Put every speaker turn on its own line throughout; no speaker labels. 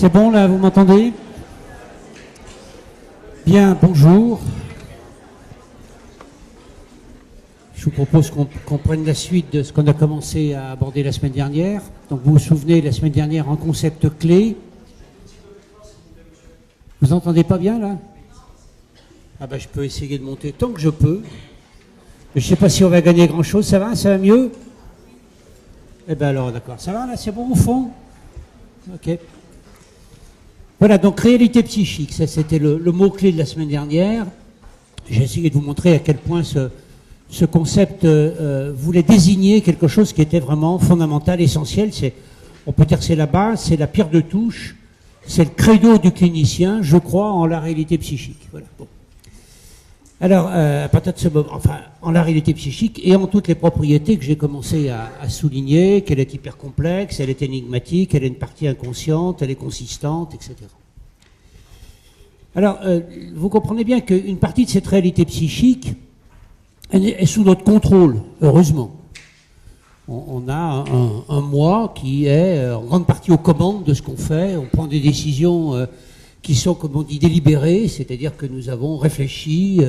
C'est bon là, vous m'entendez? Bien, bonjour. Je vous propose qu'on prenne la suite de ce qu'on a commencé à aborder la semaine dernière. Donc vous vous souvenez, la semaine dernière, en concept clé. Vous entendez pas bien là? Ah ben je peux essayer de monter tant que je peux. Je ne sais pas si on va gagner grand chose, ça va? Ça va mieux? Eh bien alors d'accord, ça va là, c'est bon au fond? Ok. Voilà, donc réalité psychique, ça c'était le mot-clé de la semaine dernière. J'ai essayé de vous montrer à quel point ce concept voulait désigner quelque chose qui était vraiment fondamental, essentiel. On peut dire que c'est la base, c'est la pierre de touche, c'est le credo du clinicien, je crois en la réalité psychique. Voilà. Bon. Alors, à partir de ce moment, enfin, en la réalité psychique et en toutes les propriétés que j'ai commencé à souligner, qu'elle est hyper complexe, elle est énigmatique, elle est une partie inconsciente, elle est consistante, etc. Alors, vous comprenez bien qu'une partie de cette réalité psychique est sous notre contrôle, heureusement. On a un moi qui est en grande partie aux commandes de ce qu'on fait, on prend des décisions qui sont, comme on dit, délibérées, c'est-à-dire que nous avons réfléchi,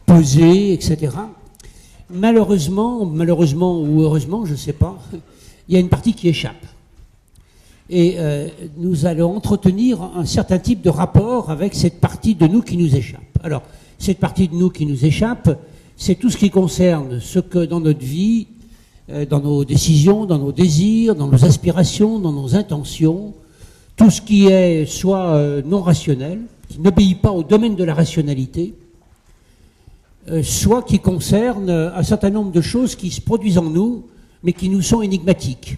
pesé, etc. Malheureusement ou heureusement, je ne sais pas, il y a une partie qui échappe. Et nous allons entretenir un certain type de rapport avec cette partie de nous qui nous échappe. Alors, cette partie de nous qui nous échappe, c'est tout ce qui concerne ce que dans notre vie, dans nos décisions, dans nos désirs, dans nos aspirations, dans nos intentions, tout ce qui est soit non rationnel, qui n'obéit pas au domaine de la rationalité, soit qui concerne un certain nombre de choses qui se produisent en nous, mais qui nous sont énigmatiques.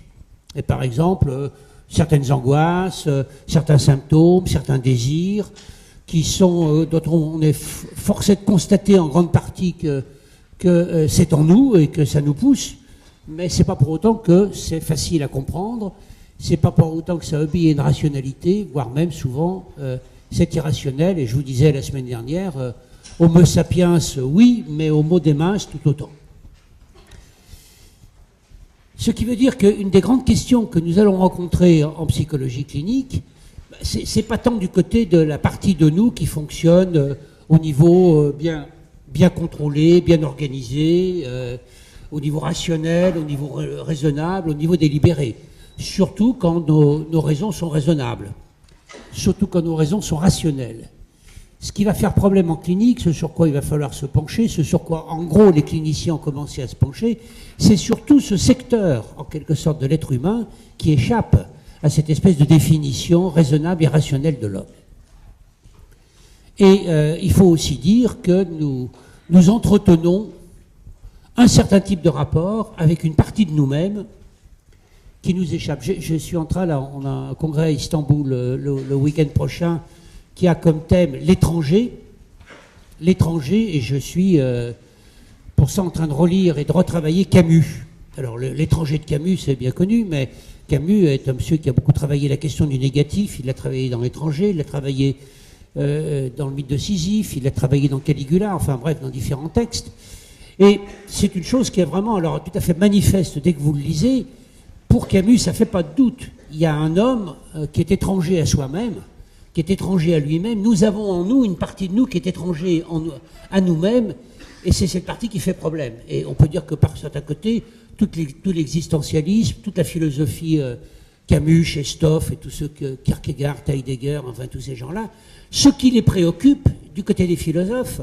Et par exemple, certaines angoisses, certains symptômes, certains désirs, qui sont, dont on est forcé de constater en grande partie que c'est en nous et que ça nous pousse, mais c'est pas pour autant que c'est facile à comprendre, c'est pas pour autant que ça obéit à une rationalité, voire même souvent c'est irrationnel, et je vous disais la semaine dernière, Homo sapiens oui, mais Homo demens tout autant. Ce qui veut dire qu'une des grandes questions que nous allons rencontrer en psychologie clinique, c'est pas tant du côté de la partie de nous qui fonctionne au niveau bien contrôlé, bien organisé, au niveau rationnel, au niveau raisonnable, au niveau délibéré. Surtout quand nos raisons sont raisonnables. Surtout quand nos raisons sont rationnelles. Ce qui va faire problème en clinique, ce sur quoi il va falloir se pencher, ce sur quoi, en gros, les cliniciens ont commencé à se pencher, c'est surtout ce secteur, en quelque sorte, de l'être humain qui échappe à cette espèce de définition raisonnable et rationnelle de l'homme. Et il faut aussi dire que nous entretenons un certain type de rapport avec une partie de nous-mêmes qui nous échappe. Je suis en train, là, on a un congrès à Istanbul le week-end prochain qui a comme thème l'étranger, et je suis pour ça en train de relire et de retravailler Camus. Alors l'étranger de Camus, c'est bien connu, mais Camus est un monsieur qui a beaucoup travaillé la question du négatif, il l'a travaillé dans l'étranger, il l'a travaillé dans le mythe de Sisyphe, il l'a travaillé dans Caligula, enfin bref, dans différents textes. Et c'est une chose qui est vraiment alors tout à fait manifeste dès que vous le lisez. Pour Camus, ça ne fait pas de doute. Il y a un homme qui est étranger à soi-même, qui est étranger à lui-même. Nous avons en nous une partie de nous qui est étranger à nous-mêmes, et c'est cette partie qui fait problème. Et on peut dire que par certains côtés, tout l'existentialisme, toute la philosophie Camus, Chesterton et tous ceux que Kierkegaard, Heidegger, enfin tous ces gens-là, ce qui les préoccupe du côté des philosophes.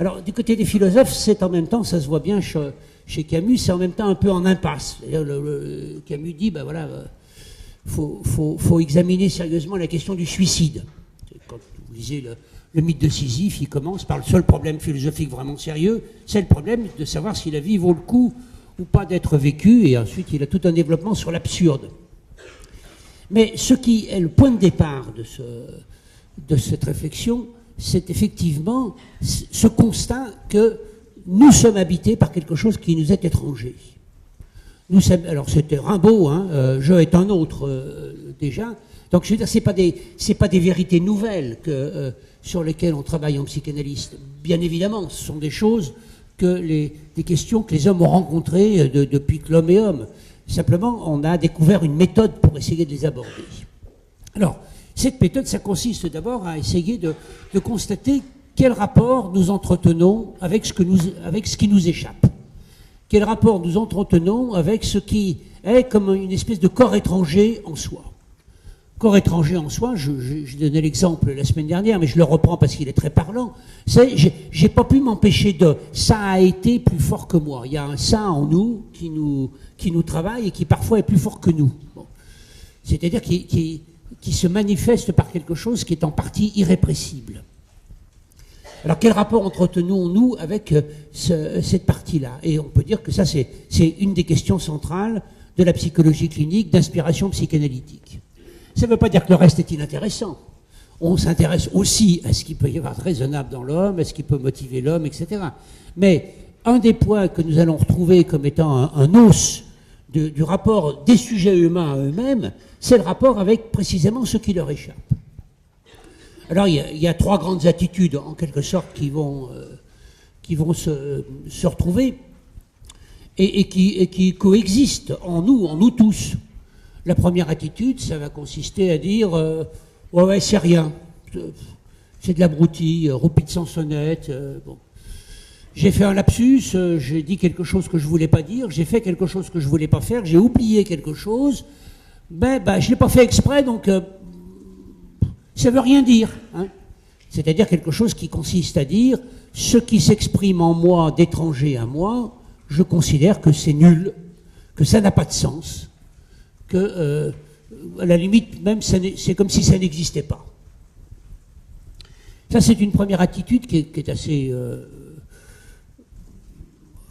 Alors du côté des philosophes, c'est en même temps, ça se voit bien chez Camus, c'est en même temps un peu en impasse. Camus dit, ben voilà, faut examiner sérieusement la question du suicide. Quand vous lisez le mythe de Sisyphe, il commence par le seul problème philosophique vraiment sérieux, c'est le problème de savoir si la vie vaut le coup ou pas d'être vécue, et ensuite il a tout un développement sur l'absurde. Mais ce qui est le point de départ de cette réflexion, c'est effectivement ce constat que nous sommes habités par quelque chose qui nous est étranger. Alors c'était Rimbaud, hein, je est un autre déjà. Donc je veux dire, c'est pas des vérités nouvelles sur lesquelles on travaille en psychanalyste. Bien évidemment, ce sont des choses des questions que les hommes ont rencontrées depuis que l'homme est homme. Simplement, on a découvert une méthode pour essayer de les aborder. Alors, Cette méthode, ça consiste d'abord à essayer de constater quel rapport nous entretenons avec ce qui nous échappe. Quel rapport nous entretenons avec ce qui est comme une espèce de corps étranger en soi. Corps étranger en soi, je donnais l'exemple la semaine dernière, mais je le reprends parce qu'il est très parlant. J'ai pas pu m'empêcher de ça a été plus fort que moi. Il y a un ça en nous qui nous travaille et qui parfois est plus fort que nous. Bon. C'est-à-dire qui se manifeste par quelque chose qui est en partie irrépressible. Alors quel rapport entretenons-nous avec cette partie-là? Et on peut dire que ça c'est une des questions centrales de la psychologie clinique d'inspiration psychanalytique. Ça ne veut pas dire que le reste est inintéressant. On s'intéresse aussi à ce qu'il peut y avoir de raisonnable dans l'homme, à ce qui peut motiver l'homme, etc. Mais un des points que nous allons retrouver comme étant un os du rapport des sujets humains à eux-mêmes, c'est le rapport avec précisément ce qui leur échappe. Alors il y a trois grandes attitudes en quelque sorte qui vont se retrouver et qui coexistent en nous tous. La première attitude, ça va consister à dire ouais, c'est rien, c'est de l'abruti, roupie de sansonnette. Bon. J'ai fait un lapsus, j'ai dit quelque chose que je voulais pas dire, j'ai fait quelque chose que je voulais pas faire, j'ai oublié quelque chose, je l'ai pas fait exprès, donc ça veut rien dire. Hein. C'est-à-dire quelque chose qui consiste à dire ce qui s'exprime en moi d'étranger à moi, je considère que c'est nul, que ça n'a pas de sens. Que, à la limite, même, c'est comme si ça n'existait pas. Ça, c'est une première attitude qui est assez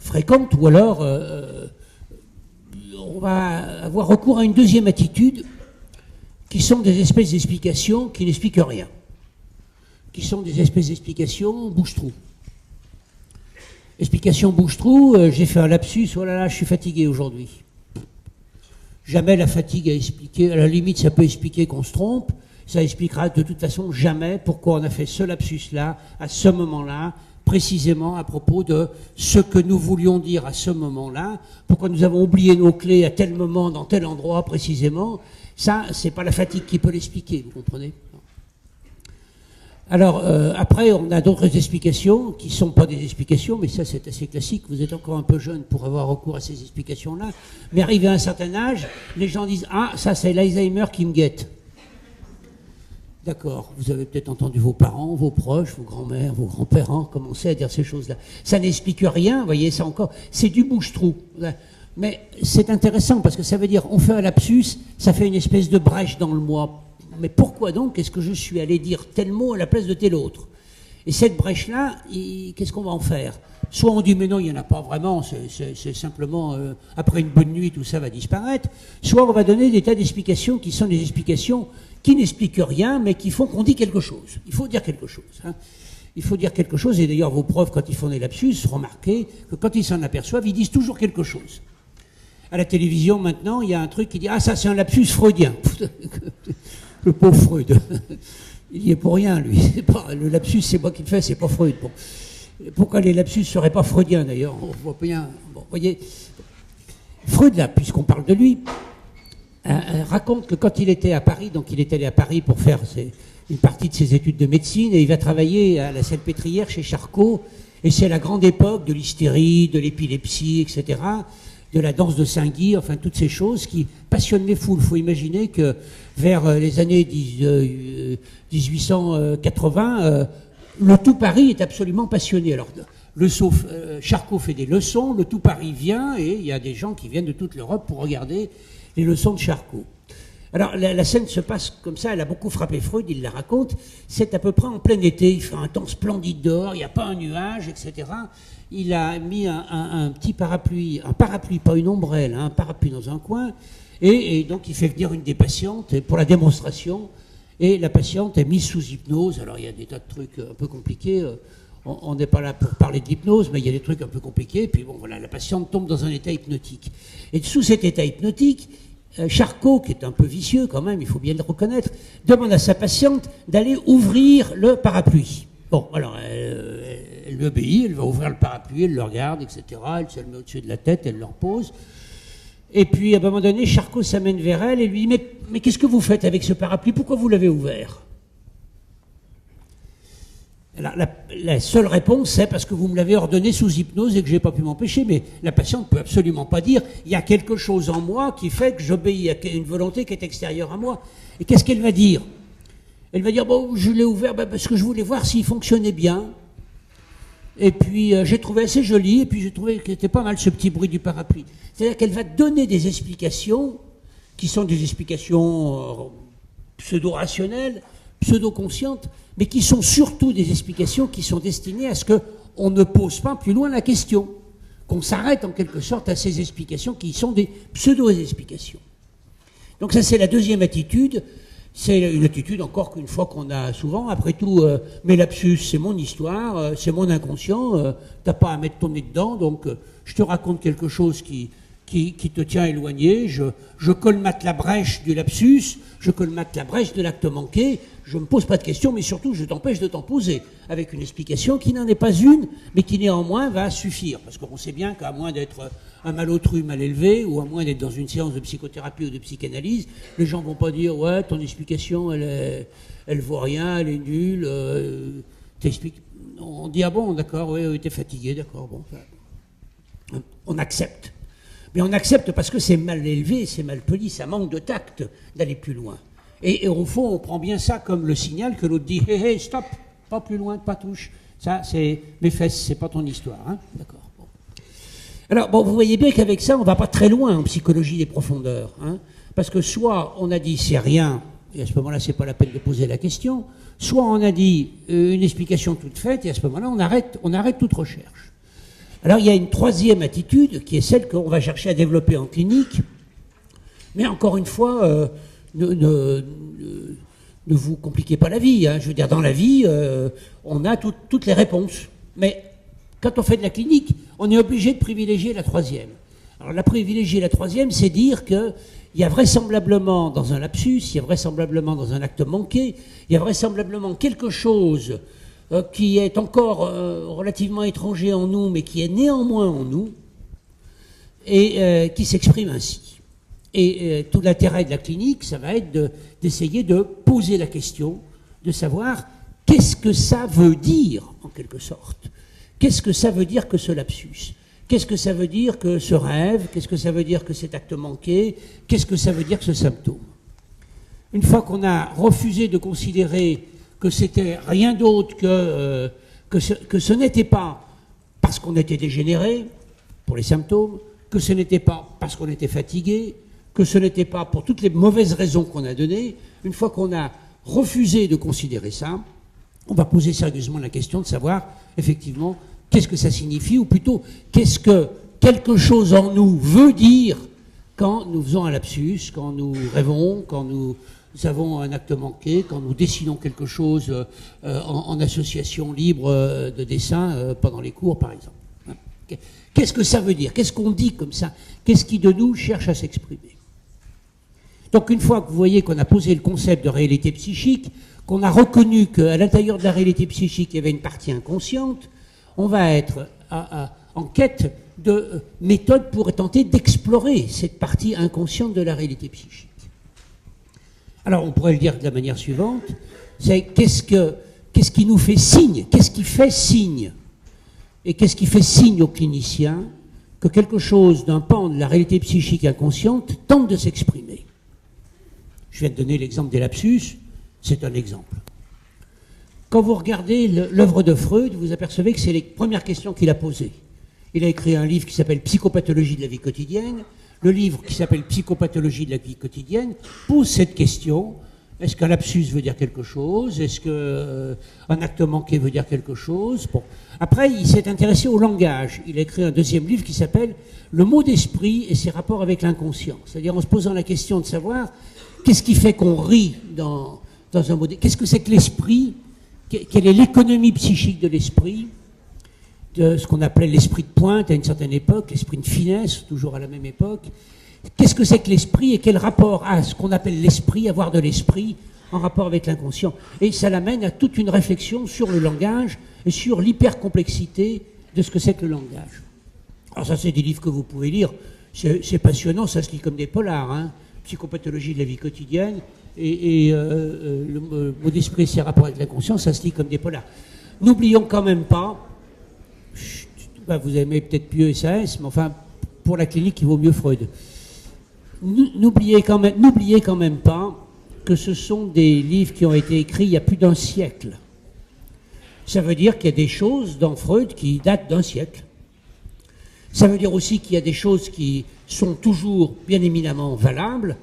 fréquente, ou alors on va avoir recours à une deuxième attitude, qui sont des espèces d'explications qui n'expliquent rien, qui sont des espèces d'explications bouche-trou. Explication bouche-trou, j'ai fait un lapsus, oh là là, je suis fatigué aujourd'hui. Jamais la fatigue a expliqué, à la limite ça peut expliquer qu'on se trompe, ça expliquera de toute façon jamais pourquoi on a fait ce lapsus-là, à ce moment-là, précisément à propos de ce que nous voulions dire à ce moment-là, pourquoi nous avons oublié nos clés à tel moment, dans tel endroit précisément, ça c'est pas la fatigue qui peut l'expliquer, vous comprenez ? Alors, après, on a d'autres explications qui ne sont pas des explications, mais ça, c'est assez classique. Vous êtes encore un peu jeune pour avoir recours à ces explications-là. Mais arrivé à un certain âge, les gens disent « Ah, ça, c'est l'Alzheimer qui me guette. » D'accord, vous avez peut-être entendu vos parents, vos proches, vos grands-mères, vos grands-parents commencer à dire ces choses-là. Ça n'explique rien, vous voyez, ça encore, c'est du bouche-trou. Mais c'est intéressant parce que ça veut dire, on fait un lapsus, ça fait une espèce de brèche dans le moi. Mais pourquoi donc est-ce que je suis allé dire tel mot à la place de tel autre? Et cette brèche-là, qu'est-ce qu'on va en faire? Soit on dit mais non, il n'y en a pas vraiment, c'est simplement après une bonne nuit tout ça va disparaître, soit on va donner des tas d'explications qui sont des explications qui n'expliquent rien mais qui font qu'on dit quelque chose. Il faut dire quelque chose. Hein. Il faut dire quelque chose, et d'ailleurs vos profs quand ils font des lapsus, remarquez que quand ils s'en aperçoivent, ils disent toujours quelque chose. À la télévision maintenant, il y a un truc qui dit « Ah ça c'est un lapsus freudien ». Le pauvre Freud, il y est pour rien, lui. Le lapsus, c'est moi qui le fais, c'est pas Freud. Bon. Pourquoi les lapsus ne seraient pas freudiens, d'ailleurs? On voit bien. Bon, voyez, Freud, là, puisqu'on parle de lui, raconte que quand il était à Paris, donc il est allé à Paris pour faire une partie de ses études de médecine, et il va travailler à la Salpêtrière chez Charcot, et c'est la grande époque de l'hystérie, de l'épilepsie, etc., de la danse de Saint-Guy, enfin toutes ces choses qui passionnent les foules. Il faut imaginer que vers les années 1880, le tout Paris est absolument passionné. Alors, Charcot fait des leçons, le tout Paris vient, et il y a des gens qui viennent de toute l'Europe pour regarder les leçons de Charcot. Alors, la scène se passe comme ça, elle a beaucoup frappé Freud, il la raconte, c'est à peu près en plein été, il fait un temps splendide dehors, il n'y a pas un nuage, etc., il a mis un petit parapluie, pas une ombrelle, un parapluie dans un coin, et donc il fait venir une des patientes pour la démonstration, et la patiente est mise sous hypnose. Alors il y a des tas de trucs un peu compliqués, on n'est pas là pour parler de l'hypnose, mais il y a des trucs un peu compliqués, puis bon voilà, la patiente tombe dans un état hypnotique. Et sous cet état hypnotique, Charcot, qui est un peu vicieux quand même, il faut bien le reconnaître, demande à sa patiente d'aller ouvrir le parapluie. Bon, alors, elle lui obéit, elle va ouvrir le parapluie, elle le regarde, etc. Elle se le met au-dessus de la tête, elle le repose. Et puis, à un moment donné, Charcot s'amène vers elle et lui dit mais qu'est-ce que vous faites avec ce parapluie? Pourquoi vous l'avez ouvert? Alors, la seule réponse, c'est parce que vous me l'avez ordonné sous hypnose et que je n'ai pas pu m'empêcher. Mais la patiente ne peut absolument pas dire il y a quelque chose en moi qui fait que j'obéis à une volonté qui est extérieure à moi. Et qu'est-ce qu'elle va dire? Elle va dire bon, je l'ai ouvert parce que je voulais voir s'il fonctionnait bien. Et puis j'ai trouvé assez joli, et puis j'ai trouvé qu'il était pas mal ce petit bruit du parapluie. C'est-à-dire qu'elle va donner des explications qui sont des explications pseudo-rationnelles, pseudo-conscientes, mais qui sont surtout des explications qui sont destinées à ce qu'on ne pose pas plus loin la question, qu'on s'arrête en quelque sorte à ces explications qui sont des pseudo-explications. Donc ça c'est la deuxième attitude. C'est une attitude encore qu'une fois qu'on a souvent, après tout, mes lapsus, c'est mon histoire, c'est mon inconscient, t'as pas à mettre ton nez dedans, donc je te raconte quelque chose qui te tient éloigné, je colmate la brèche du lapsus, je colmate la brèche de l'acte manqué, je me pose pas de questions, mais surtout je t'empêche de t'en poser, avec une explication qui n'en est pas une, mais qui néanmoins va suffire, parce qu'on sait bien qu'à moins d'être un malotru mal élevé, ou à moins d'être dans une séance de psychothérapie ou de psychanalyse, les gens vont pas dire ouais ton explication elle vaut rien, elle est nulle, t'expliques. On dit ah bon d'accord, oui t'es fatigué, d'accord, bon, on accepte. Mais on accepte parce que c'est mal élevé, c'est mal poli, ça manque de tact d'aller plus loin. Et au fond, on prend bien ça comme le signal que l'autre dit « Hé, hé, stop, pas plus loin, pas touche. Ça, c'est mes fesses, c'est pas ton histoire. Hein » D'accord. Bon. Alors, bon, vous voyez bien qu'avec ça, on va pas très loin en psychologie des profondeurs. Hein, parce que soit on a dit « c'est rien », et à ce moment-là, c'est pas la peine de poser la question, soit on a dit une explication toute faite, et à ce moment-là, on arrête toute recherche. Alors, il y a une troisième attitude, qui est celle qu'on va chercher à développer en clinique, mais encore une fois... Ne vous compliquez pas la vie. Hein. Je veux dire, dans la vie, on a toutes les réponses. Mais quand on fait de la clinique, on est obligé de privilégier la troisième. Alors, privilégier la troisième, c'est dire qu'il y a vraisemblablement dans un lapsus, il y a vraisemblablement dans un acte manqué, il y a vraisemblablement quelque chose qui est encore relativement étranger en nous, mais qui est néanmoins en nous, et qui s'exprime ainsi. Et tout l'intérêt de la clinique, ça va être d'essayer de poser la question, de savoir qu'est-ce que ça veut dire, en quelque sorte. Qu'est-ce que ça veut dire que ce lapsus? Qu'est-ce que ça veut dire que ce rêve? Qu'est-ce que ça veut dire que cet acte manqué? Qu'est-ce que ça veut dire que ce symptôme? Une fois qu'on a refusé de considérer que c'était rien d'autre que ce n'était pas parce qu'on était dégénéré, pour les symptômes, que ce n'était pas parce qu'on était fatigué, que ce n'était pas pour toutes les mauvaises raisons qu'on a données, une fois qu'on a refusé de considérer ça, on va poser sérieusement la question de savoir, effectivement, qu'est-ce que ça signifie, ou plutôt, qu'est-ce que quelque chose en nous veut dire quand nous faisons un lapsus, quand nous rêvons, quand nous avons un acte manqué, quand nous dessinons quelque chose en association libre de dessin pendant les cours, par exemple. Qu'est-ce que ça veut dire? Qu'est-ce qu'on dit comme ça? Qu'est-ce qui de nous cherche à s'exprimer? Donc une fois que vous voyez qu'on a posé le concept de réalité psychique, qu'on a reconnu qu'à l'intérieur de la réalité psychique, il y avait une partie inconsciente, on va être en quête de méthodes pour tenter d'explorer cette partie inconsciente de la réalité psychique. Alors on pourrait le dire de la manière suivante, c'est qu'est-ce qui nous fait signe? Qu'est-ce qui fait signe? Et qu'est-ce qui fait signe aux cliniciens que quelque chose d'un pan de la réalité psychique inconsciente tente de s'exprimer? Je viens de donner l'exemple des lapsus, c'est un exemple. Quand vous regardez l'œuvre de Freud, vous apercevez que c'est les premières questions qu'il a posées. Il a écrit un livre qui s'appelle Psychopathologie de la vie quotidienne. Le livre qui s'appelle Psychopathologie de la vie quotidienne pose cette question. Est-ce qu'un lapsus veut dire quelque chose? Est-ce qu'un acte manqué veut dire quelque chose? Bon. Après, il s'est intéressé au langage. Il a écrit un deuxième livre qui s'appelle Le mot d'esprit et ses rapports avec l'inconscient. C'est-à-dire en se posant la question de savoir qu'est-ce qui fait qu'on rit dans un mot d'esprit? Qu'est-ce que c'est que l'esprit? Quelle est l'économie psychique de l'esprit? De ce qu'on appelait l'esprit de pointe à une certaine époque, l'esprit de finesse, toujours à la même époque. Qu'est-ce que c'est que l'esprit et quel rapport a ce qu'on appelle l'esprit, avoir de l'esprit, en rapport avec l'inconscient? Et ça l'amène à toute une réflexion sur le langage et sur l'hypercomplexité de ce que c'est que le langage. Alors ça, c'est des livres que vous pouvez lire. C'est passionnant, ça se lit comme des polars, hein. Psychopathologie de la vie quotidienne et le mot d'esprit et ses rapports avec la conscience, ça se lit comme des polars. N'oublions quand même pas, vous aimez peut-être mieux SAS, mais enfin, pour la clinique, il vaut mieux Freud. N'oubliez quand même pas que ce sont des livres qui ont été écrits il y a plus d'un siècle. Ça veut dire qu'il y a des choses dans Freud qui datent d'un siècle. Ça veut dire aussi qu'il y a des choses qui sont toujours bien éminemment valables,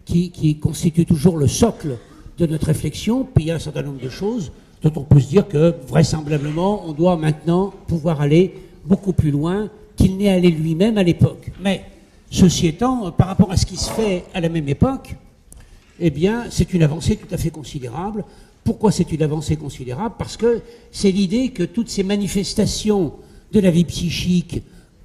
qui constituent toujours le socle de notre réflexion, puis il y a un certain nombre de choses dont on peut se dire que vraisemblablement on doit maintenant pouvoir aller beaucoup plus loin qu'il n'est allé lui-même à l'époque. Mais ceci étant, par rapport à ce qui se fait à la même époque, eh bien c'est une avancée tout à fait considérable. Pourquoi c'est une avancée considérable? Parce que c'est l'idée que toutes ces manifestations de la vie psychique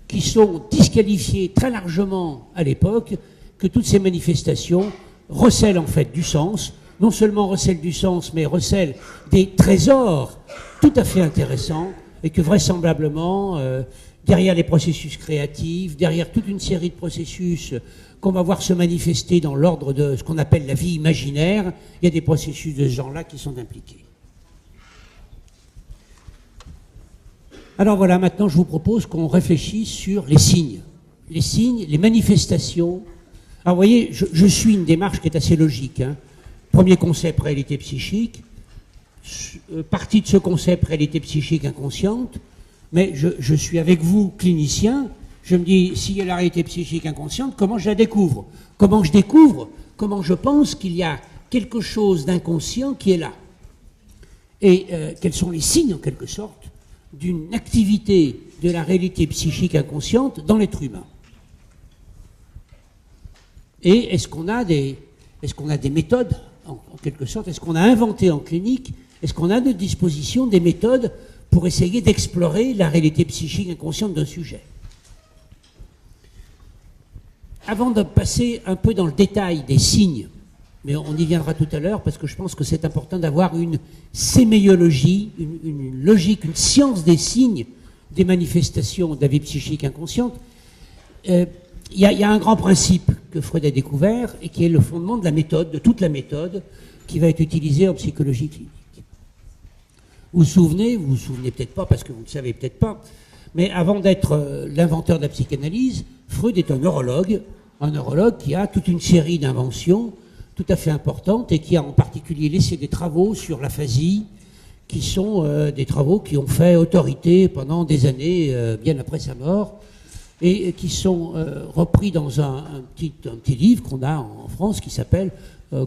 qui sont disqualifiées très largement à l'époque, que toutes ces manifestations recèlent en fait du sens, non seulement recèlent du sens, mais recèlent des trésors tout à fait intéressants, et que vraisemblablement, derrière les processus créatifs, derrière toute une série de processus qu'on va voir se manifester dans l'ordre de ce qu'on appelle la vie imaginaire, il y a des processus de ce genre-là qui sont impliqués. Alors voilà, maintenant je vous propose qu'on réfléchisse sur les signes, les manifestations. Alors vous voyez, je suis une démarche qui est assez logique, hein. Premier concept, réalité psychique, partie de ce concept, réalité psychique inconsciente, mais je suis avec vous, clinicien, je me dis, s'il y a la réalité psychique inconsciente, comment je la découvre? Comment je découvre? Comment je pense qu'il y a quelque chose d'inconscient qui est là? Et quels sont les signes, en quelque sorte, d'une activité de la réalité psychique inconsciente dans l'être humain? Et est-ce qu'on a des méthodes, en quelque sorte, est-ce qu'on a inventé en clinique, est-ce qu'on a à notre disposition des méthodes pour essayer d'explorer la réalité psychique inconsciente d'un sujet? Avant de passer un peu dans le détail des signes, mais on y viendra tout à l'heure parce que je pense que c'est important d'avoir une séméologie, une logique, une science des signes des manifestations de la vie psychique inconsciente. Il y a un grand principe que Freud a découvert et qui est le fondement de la méthode, de toute la méthode qui va être utilisée en psychologie clinique. Vous vous souvenez peut-être pas parce que vous ne le savez peut-être pas, mais avant d'être l'inventeur de la psychanalyse, Freud est un neurologue qui a toute une série d'inventions tout à fait importantes et qui a en particulier laissé des travaux sur l'aphasie qui sont des travaux qui ont fait autorité pendant des années, bien après sa mort, et qui sont repris dans un petit livre qu'on a en France qui s'appelle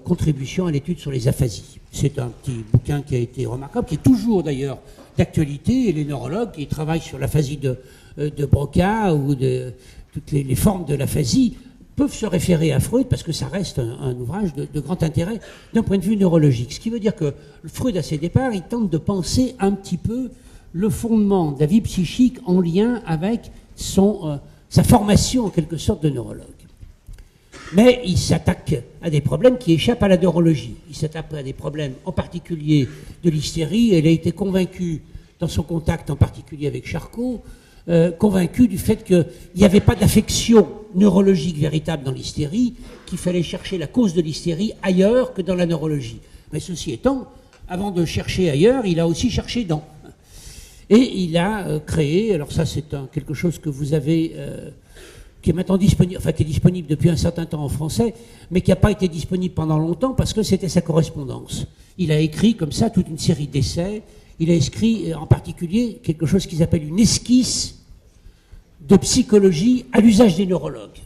Contribution à l'étude sur les aphasies. C'est un petit bouquin qui a été remarquable, qui est toujours d'ailleurs d'actualité, et les neurologues qui travaillent sur l'aphasie de Broca ou de toutes les formes de l'aphasie peuvent se référer à Freud parce que ça reste un ouvrage de grand intérêt d'un point de vue neurologique. Ce qui veut dire que Freud, à ses départs, il tente de penser un petit peu le fondement de la vie psychique en lien avec sa formation en quelque sorte de neurologue. Mais il s'attaque à des problèmes qui échappent à la neurologie. Il s'attaque à des problèmes en particulier de l'hystérie. Elle a été convaincue, dans son contact en particulier avec Charcot, convaincu du fait qu'il n'y avait pas d'affection neurologique véritable dans l'hystérie, qu'il fallait chercher la cause de l'hystérie ailleurs que dans la neurologie. Mais ceci étant, avant de chercher ailleurs, il a aussi cherché dans. Et il a créé, alors ça c'est quelque chose que vous avez, qui est maintenant disponible, enfin qui est disponible depuis un certain temps en français, mais qui n'a pas été disponible pendant longtemps parce que c'était sa correspondance. Il a écrit comme ça toute une série d'essais. Il a écrit en particulier quelque chose qu'ils appellent une esquisse de psychologie à l'usage des neurologues.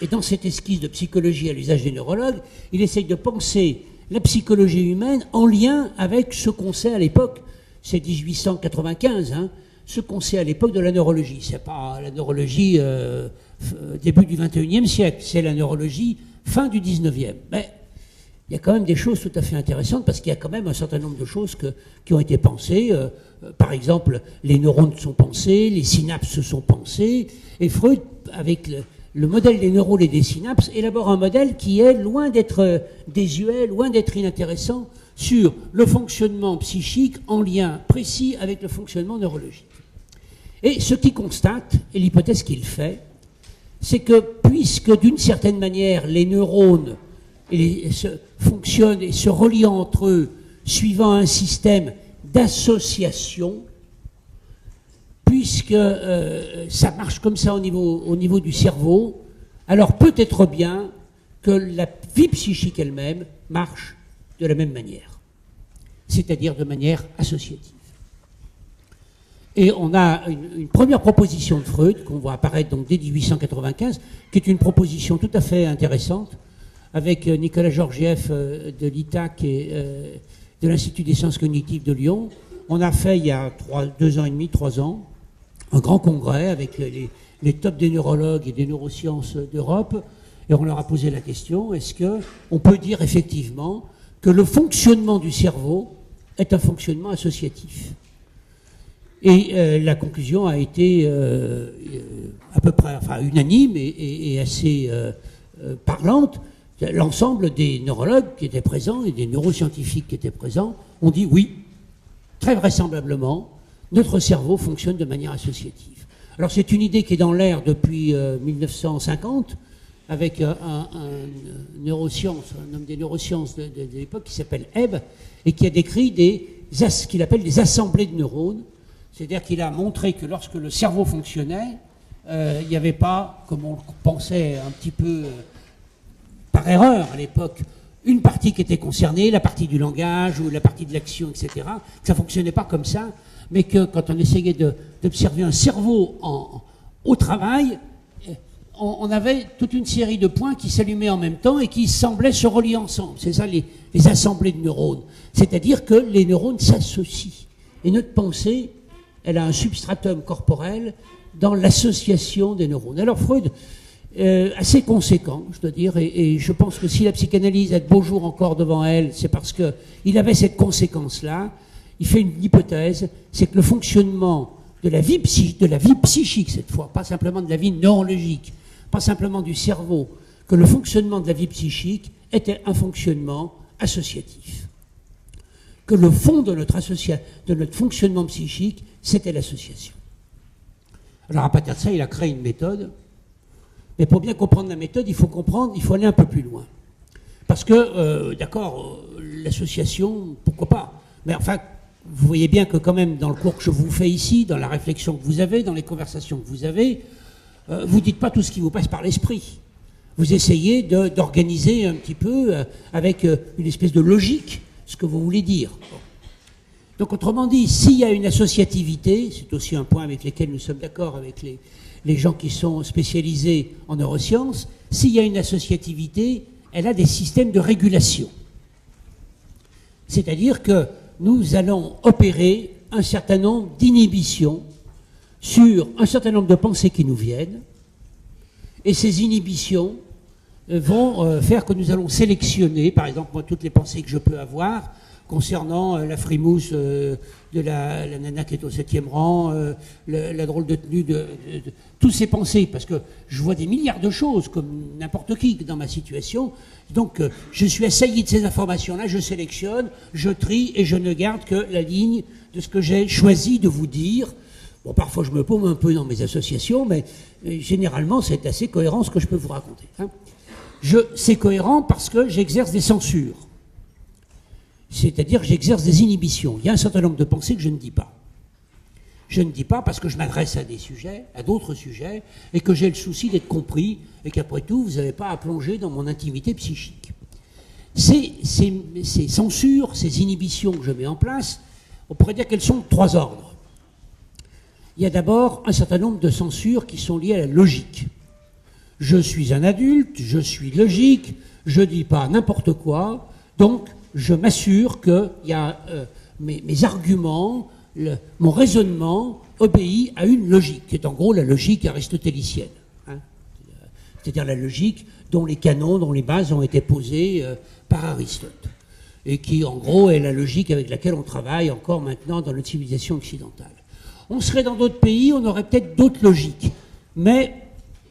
Et dans cette esquisse de psychologie à l'usage des neurologues, il essaye de penser la psychologie humaine en lien avec ce qu'on sait à l'époque, c'est 1895, hein, ce qu'on sait à l'époque de la neurologie. C'est pas la neurologie début du XXIe siècle, c'est la neurologie fin du XIXe. Mais il y a quand même des choses tout à fait intéressantes parce qu'il y a quand même un certain nombre de choses qui ont été pensées. Par exemple, les neurones sont pensés, les synapses sont pensées, et Freud, avec le modèle des neurones et des synapses, élabore un modèle qui est loin d'être désuet, loin d'être inintéressant sur le fonctionnement psychique en lien précis avec le fonctionnement neurologique. Et ce qu'il constate, et l'hypothèse qu'il fait, c'est que puisque d'une certaine manière les neurones fonctionnent et se relient entre eux suivant un système d'association, puisque ça marche comme ça au niveau du cerveau, alors peut-être bien que la vie psychique elle-même marche de la même manière, c'est-à-dire de manière associative. Et on a une première proposition de Freud, qu'on voit apparaître donc dès 1895, qui est une proposition tout à fait intéressante, avec Nicolas Georgiev de l'ITAC et de l'Institut des sciences cognitives de Lyon. On a fait il y a 2 ans et demi, 3 ans, un grand congrès avec les tops des neurologues et des neurosciences d'Europe, et on leur a posé la question, est-ce qu'on peut dire effectivement que le fonctionnement du cerveau est un fonctionnement associatif ? Et la conclusion a été à peu près unanime et assez parlante. L'ensemble des neurologues qui étaient présents et des neuroscientifiques qui étaient présents ont dit oui, très vraisemblablement, notre cerveau fonctionne de manière associative. Alors c'est une idée qui est dans l'air depuis 1950, avec un neuroscience, un homme des neurosciences de l'époque qui s'appelle Hebb, et qui a décrit ce qu'il appelle des assemblées de neurones. C'est-à-dire qu'il a montré que lorsque le cerveau fonctionnait, il n'y avait pas, comme on le pensait un petit peu par erreur à l'époque, une partie qui était concernée, la partie du langage ou la partie de l'action, etc. Que ça ne fonctionnait pas comme ça, mais que quand on essayait d'observer un cerveau au travail, on avait toute une série de points qui s'allumaient en même temps et qui semblaient se relier ensemble. C'est ça les assemblées de neurones. C'est-à-dire que les neurones s'associent. Et notre pensée, elle a un substratum corporel dans l'association des neurones. Alors Freud, assez conséquent, je dois dire, et je pense que si la psychanalyse a de beaux jours encore devant elle, c'est parce qu'il avait cette conséquence-là. Il fait une hypothèse, c'est que le fonctionnement de la vie psychique cette fois, pas simplement de la vie neurologique, pas simplement du cerveau, que le fonctionnement de la vie psychique était un fonctionnement associatif. Que le fond de notre fonctionnement psychique, c'était l'association. Alors à partir de ça, il a créé une méthode, mais pour bien comprendre la méthode, il faut aller un peu plus loin. Parce que, l'association, pourquoi pas, mais enfin, vous voyez bien que quand même, dans le cours que je vous fais ici, dans la réflexion que vous avez, dans les conversations que vous avez, vous ne dites pas tout ce qui vous passe par l'esprit. Vous essayez d'organiser un petit peu, avec une espèce de logique, ce que vous voulez dire. Donc autrement dit, s'il y a une associativité, c'est aussi un point avec lequel nous sommes d'accord avec les gens qui sont spécialisés en neurosciences, s'il y a une associativité, elle a des systèmes de régulation. C'est-à-dire que nous allons opérer un certain nombre d'inhibitions sur un certain nombre de pensées qui nous viennent, et ces inhibitions vont faire que nous allons sélectionner, par exemple, moi, toutes les pensées que je peux avoir concernant la frimousse de la nana qui est au 7e rang, la drôle de tenue de toutes ces pensées, parce que je vois des milliards de choses, comme n'importe qui dans ma situation. Donc, je suis assailli de ces informations-là, je sélectionne, je trie, et je ne garde que la ligne de ce que j'ai choisi de vous dire. Bon, parfois, je me paume un peu dans mes associations, mais généralement, c'est assez cohérent ce que je peux vous raconter. Hein. C'est cohérent parce que j'exerce des censures. C'est-à-dire que j'exerce des inhibitions. Il y a un certain nombre de pensées que je ne dis pas. Je ne dis pas parce que je m'adresse à des sujets, à d'autres sujets, et que j'ai le souci d'être compris, et qu'après tout, vous n'avez pas à plonger dans mon intimité psychique. Ces censures, ces inhibitions que je mets en place, on pourrait dire qu'elles sont de 3 ordres. Il y a d'abord un certain nombre de censures qui sont liées à la logique. Je suis un adulte, je suis logique, je ne dis pas n'importe quoi, donc je m'assure que mes arguments, mon raisonnement obéit à une logique, qui est en gros la logique aristotélicienne. Hein, c'est-à-dire la logique dont les canons, dont les bases ont été posées par Aristote. Et qui, en gros, est la logique avec laquelle on travaille encore maintenant dans notre civilisation occidentale. On serait dans d'autres pays, on aurait peut-être d'autres logiques. Mais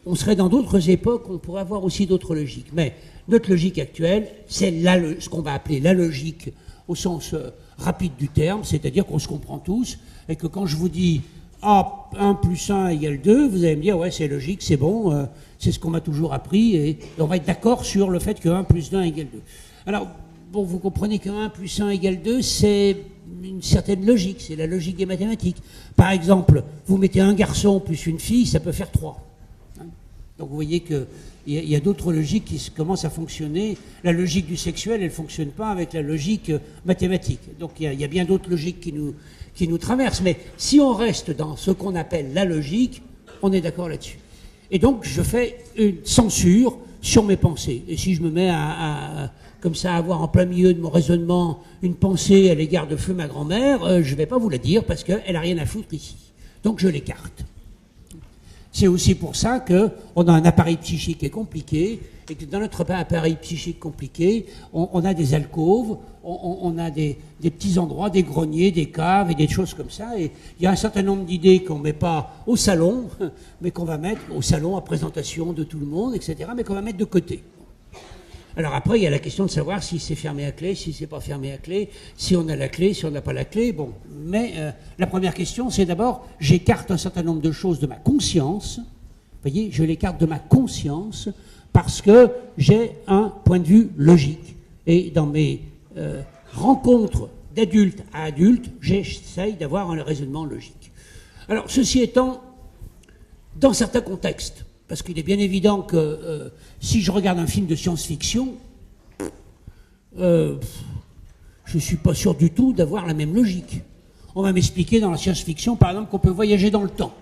on serait dans d'autres époques, on pourrait avoir aussi d'autres logiques. Mais notre logique actuelle, c'est ce qu'on va appeler la logique au sens rapide du terme, c'est-à-dire qu'on se comprend tous, et que quand je vous dis ah, 1 plus 1 égale 2, vous allez me dire, ouais, c'est logique, c'est bon, c'est ce qu'on m'a toujours appris, et on va être d'accord sur le fait que 1 plus 1 égale 2. Alors, bon, vous comprenez que 1 plus 1 égale 2, c'est une certaine logique, c'est la logique des mathématiques. Par exemple, vous mettez un garçon plus une fille, ça peut faire 3. Hein. Donc vous voyez qu'il y a d'autres logiques qui commencent à fonctionner. La logique du sexuel, elle ne fonctionne pas avec la logique mathématique. Donc il y a bien d'autres logiques qui nous traversent. Mais si on reste dans ce qu'on appelle la logique, on est d'accord là-dessus. Et donc je fais une censure sur mes pensées. Et si je me mets comme ça, avoir en plein milieu de mon raisonnement une pensée à l'égard de feu ma grand-mère, je ne vais pas vous la dire parce qu'elle n'a rien à foutre ici. Donc je l'écarte. C'est aussi pour ça qu'on a un appareil psychique qui est compliqué, et que dans notre appareil psychique compliqué, on a des alcôves, on a des petits endroits, des greniers, des caves et des choses comme ça. Et il y a un certain nombre d'idées qu'on ne met pas au salon, mais qu'on va mettre au salon à présentation de tout le monde, etc., mais qu'on va mettre de côté. Alors après, il y a la question de savoir si c'est fermé à clé, si c'est pas fermé à clé, si on a la clé, si on n'a pas la clé. Bon, mais la première question, c'est d'abord, j'écarte un certain nombre de choses de ma conscience. Vous voyez, je l'écarte de ma conscience parce que j'ai un point de vue logique. Et dans mes rencontres d'adulte à adulte, j'essaye d'avoir un raisonnement logique. Alors, ceci étant, dans certains contextes, parce qu'il est bien évident que si je regarde un film de science-fiction, je ne suis pas sûr du tout d'avoir la même logique. On va m'expliquer dans la science-fiction, par exemple, qu'on peut voyager dans le temps.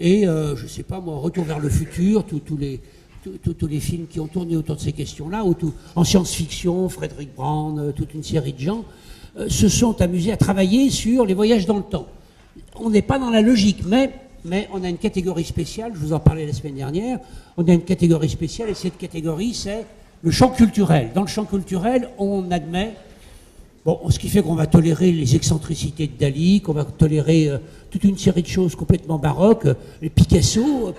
Et, je ne sais pas moi, Retour vers le futur, tous les films qui ont tourné autour de ces questions-là, en science-fiction, Frédéric Brown, toute une série de gens, se sont amusés à travailler sur les voyages dans le temps. On n'est pas dans la logique, mais on a une catégorie spéciale, je vous en parlais la semaine dernière, on a une catégorie spéciale, et cette catégorie, c'est le champ culturel. Dans le champ culturel, on admet, bon, ce qui fait qu'on va tolérer les excentricités de Dali, qu'on va tolérer toute une série de choses complètement baroques. Picasso,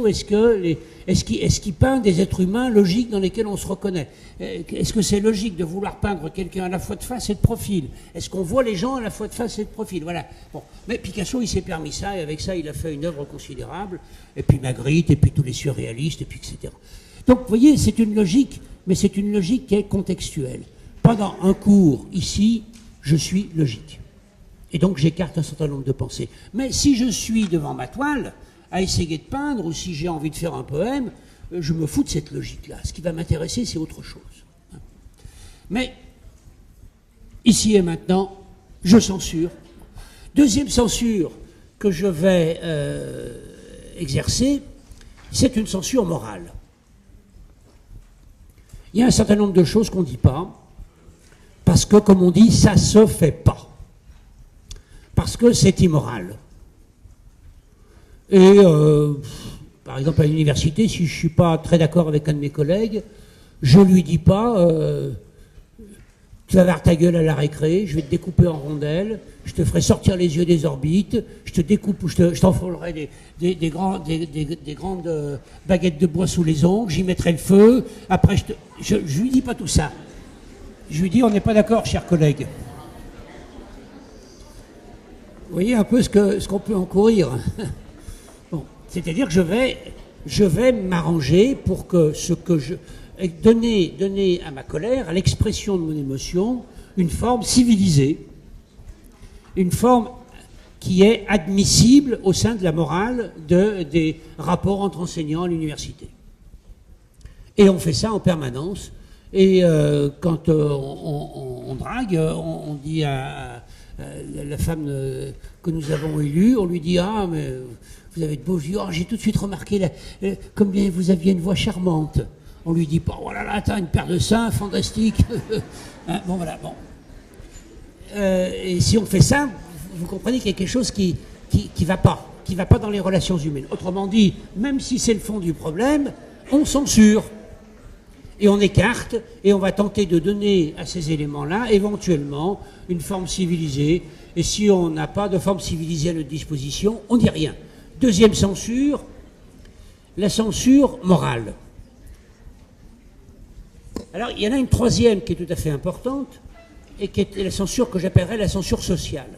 est-ce qu'il peint des êtres humains logiques dans lesquels on se reconnaît? Est-ce que c'est logique de vouloir peindre quelqu'un à la fois de face et de profil? Est-ce qu'on voit les gens à la fois de face et de profil? Voilà. Bon. Mais Picasso, il s'est permis ça, et avec ça, il a fait une œuvre considérable. Et puis Magritte, et puis tous les surréalistes, et puis etc. Donc, vous voyez, c'est une logique, mais c'est une logique qui est contextuelle. Pendant un cours, ici, je suis logique. Et donc, j'écarte un certain nombre de pensées. Mais si je suis devant ma toile, à essayer de peindre, ou si j'ai envie de faire un poème, je me fous de cette logique-là. Ce qui va m'intéresser, c'est autre chose. Mais, ici et maintenant, je censure. Deuxième censure que je vais exercer, c'est une censure morale. Il y a un certain nombre de choses qu'on ne dit pas, parce que, comme on dit, ça ne se fait pas. Parce que c'est immoral. Et, par exemple, à l'université, si je ne suis pas très d'accord avec un de mes collègues, je ne lui dis pas tu vas voir ta gueule à la récré, je vais te découper en rondelles, je te ferai sortir les yeux des orbites, je te découpe, je t'enfournerai des grandes baguettes de bois sous les ongles, j'y mettrai le feu, après je lui dis pas tout ça. Je lui dis on n'est pas d'accord, cher collègue. Vous voyez un peu ce qu'on peut encourir. Bon, c'est-à-dire que je vais m'arranger pour que donner à ma colère, à l'expression de mon émotion, une forme civilisée, une forme qui est admissible au sein de la morale des rapports entre enseignants à l'université. Et on fait ça en permanence. Et quand on drague, on dit à la femme que nous avons élue, on lui dit « Ah, mais vous avez de beaux yeux. Oh, j'ai tout de suite remarqué combien vous aviez une voix charmante. » On lui dit pas « Oh là là, t'as une paire de seins, fantastique. » Hein, bon, voilà, bon. Et si on fait ça, vous comprenez qu'il y a quelque chose qui va pas dans les relations humaines. Autrement dit, même si c'est le fond du problème, on censure. Et on écarte, et on va tenter de donner à ces éléments-là, éventuellement, une forme civilisée. Et si on n'a pas de forme civilisée à notre disposition, on ne dit rien. Deuxième censure, la censure morale. Alors, il y en a une troisième qui est tout à fait importante, et qui est la censure que j'appellerais la censure sociale.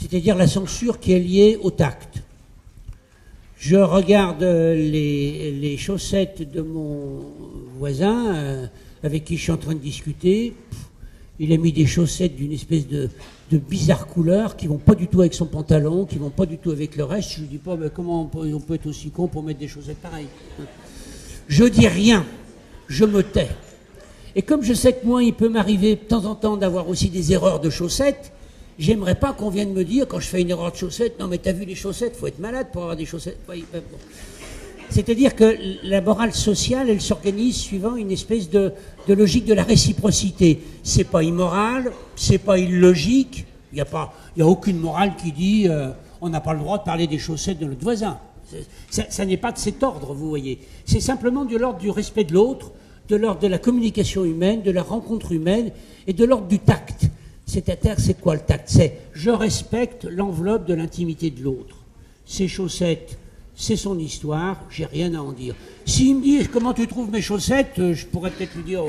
c'est-à-dire la censure qui est liée au tact. Je regarde les chaussettes de mon voisin avec qui je suis en train de discuter. Il a mis des chaussettes d'une espèce de bizarre couleur qui vont pas du tout avec son pantalon, qui vont pas du tout avec le reste. Je lui dis pas comment on peut être aussi con pour mettre des chaussettes pareilles. Je dis rien, je me tais. Et comme je sais que moi, il peut m'arriver de temps en temps d'avoir aussi des erreurs de chaussettes, j'aimerais pas qu'on vienne me dire, quand je fais une erreur de chaussettes, non mais t'as vu les chaussettes, faut être malade pour avoir des chaussettes. Bon. C'est-à-dire que la morale sociale, elle s'organise suivant une espèce de logique de la réciprocité. C'est pas immoral, c'est pas illogique, il y a aucune morale qui dit on n'a pas le droit de parler des chaussettes de notre voisin. Ça n'est pas de cet ordre, vous voyez. C'est simplement de l'ordre du respect de l'autre, de l'ordre de la communication humaine, de la rencontre humaine et de l'ordre du tact. C'est-à-dire, c'est quoi le tact? C'est je respecte l'enveloppe de l'intimité de l'autre. Ces chaussettes, c'est son histoire, j'ai rien à en dire. S'il me dit comment tu trouves mes chaussettes, je pourrais peut-être lui dire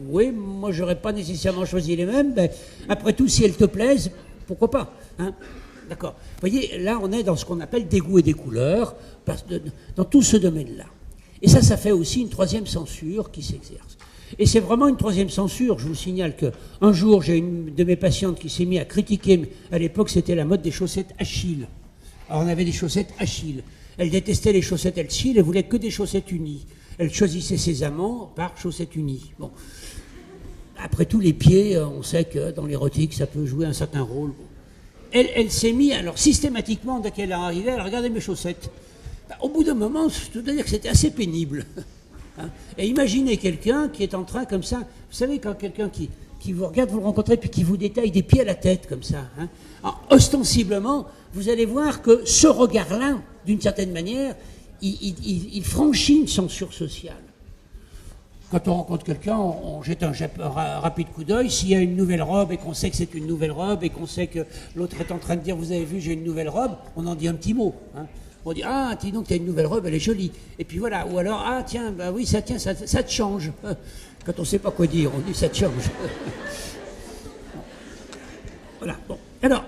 oui, moi j'aurais pas nécessairement choisi les mêmes, mais après tout, si elles te plaisent, pourquoi pas, hein? D'accord. Vous voyez, là on est dans ce qu'on appelle des goûts et des couleurs, dans tout ce domaine-là. Et ça fait aussi une troisième censure qui s'exerce. Et c'est vraiment une troisième censure. Je vous signale qu'un jour, j'ai une de mes patientes qui s'est mise à critiquer, à l'époque c'était la mode des chaussettes Achille. Alors on avait des chaussettes Achille. Elle détestait les chaussettes Achille, elle voulait que des chaussettes unies. Elle choisissait ses amants par chaussettes unies. Bon. Après tout, les pieds, on sait que dans l'érotique, ça peut jouer un certain rôle. Elle s'est mise, alors systématiquement, dès qu'elle est arrivée, elle regardait mes chaussettes. Au bout d'un moment, je dois dire que c'était assez pénible. Hein? Et imaginez quelqu'un qui est en train comme ça, vous savez, quand quelqu'un qui vous regarde, vous le rencontrez, puis qui vous détaille des pieds à la tête comme ça. Hein? Alors, ostensiblement, vous allez voir que ce regard-là, d'une certaine manière, il franchit une censure sociale. Quand on rencontre quelqu'un, on jette un rapide coup d'œil. S'il y a une nouvelle robe et qu'on sait que c'est une nouvelle robe et qu'on sait que l'autre est en train de dire « vous avez vu, j'ai une nouvelle robe », on en dit un petit mot. Hein? On dit « ah, dis donc, t'as une nouvelle robe, elle est jolie ». Et puis voilà, ou alors « ah, tiens, bah oui, ça te change ». Quand on ne sait pas quoi dire, on dit « ça te change ». Voilà, bon. Alors,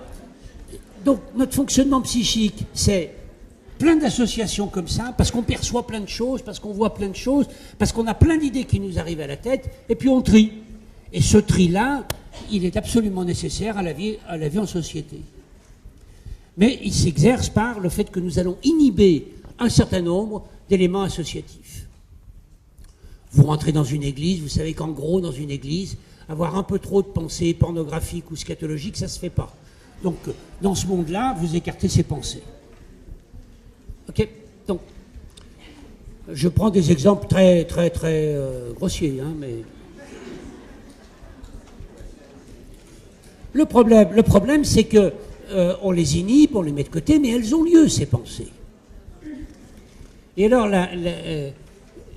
donc, notre fonctionnement psychique, c'est plein d'associations comme ça, parce qu'on perçoit plein de choses, parce qu'on voit plein de choses, parce qu'on a plein d'idées qui nous arrivent à la tête, et puis on trie. Et ce tri-là, il est absolument nécessaire à la vie en société. Mais il s'exerce par le fait que nous allons inhiber un certain nombre d'éléments associatifs. Vous rentrez dans une église, vous savez qu'en gros, dans une église, avoir un peu trop de pensées pornographiques ou scatologiques, ça ne se fait pas. Donc, dans ce monde-là, vous écartez ces pensées. Ok? Donc, je prends des exemples très grossiers, hein, mais... Le problème, c'est que on les inhibe, on les met de côté, mais elles ont lieu, ces pensées. Et alors,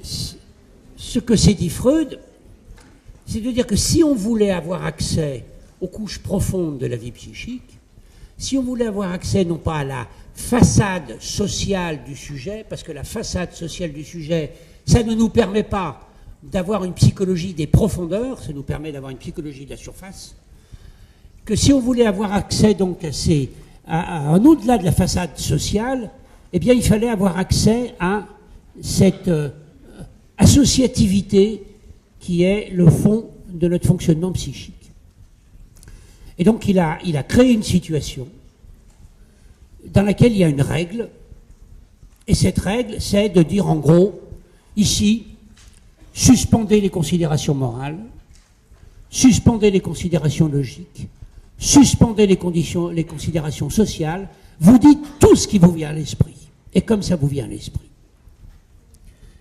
ce que s'est dit Freud, c'est de dire que si on voulait avoir accès aux couches profondes de la vie psychique, si on voulait avoir accès non pas à la façade sociale du sujet, parce que la façade sociale du sujet, ça ne nous permet pas d'avoir une psychologie des profondeurs, ça nous permet d'avoir une psychologie de la surface, que si on voulait avoir accès donc à un au-delà de la façade sociale, eh bien il fallait avoir accès à cette associativité qui est le fond de notre fonctionnement psychique. Et donc il a créé une situation dans laquelle il y a une règle, et cette règle, c'est de dire en gros, ici, suspendez les considérations morales, suspendez les considérations logiques, suspendez les considérations sociales, vous dites tout ce qui vous vient à l'esprit, et comme ça vous vient à l'esprit.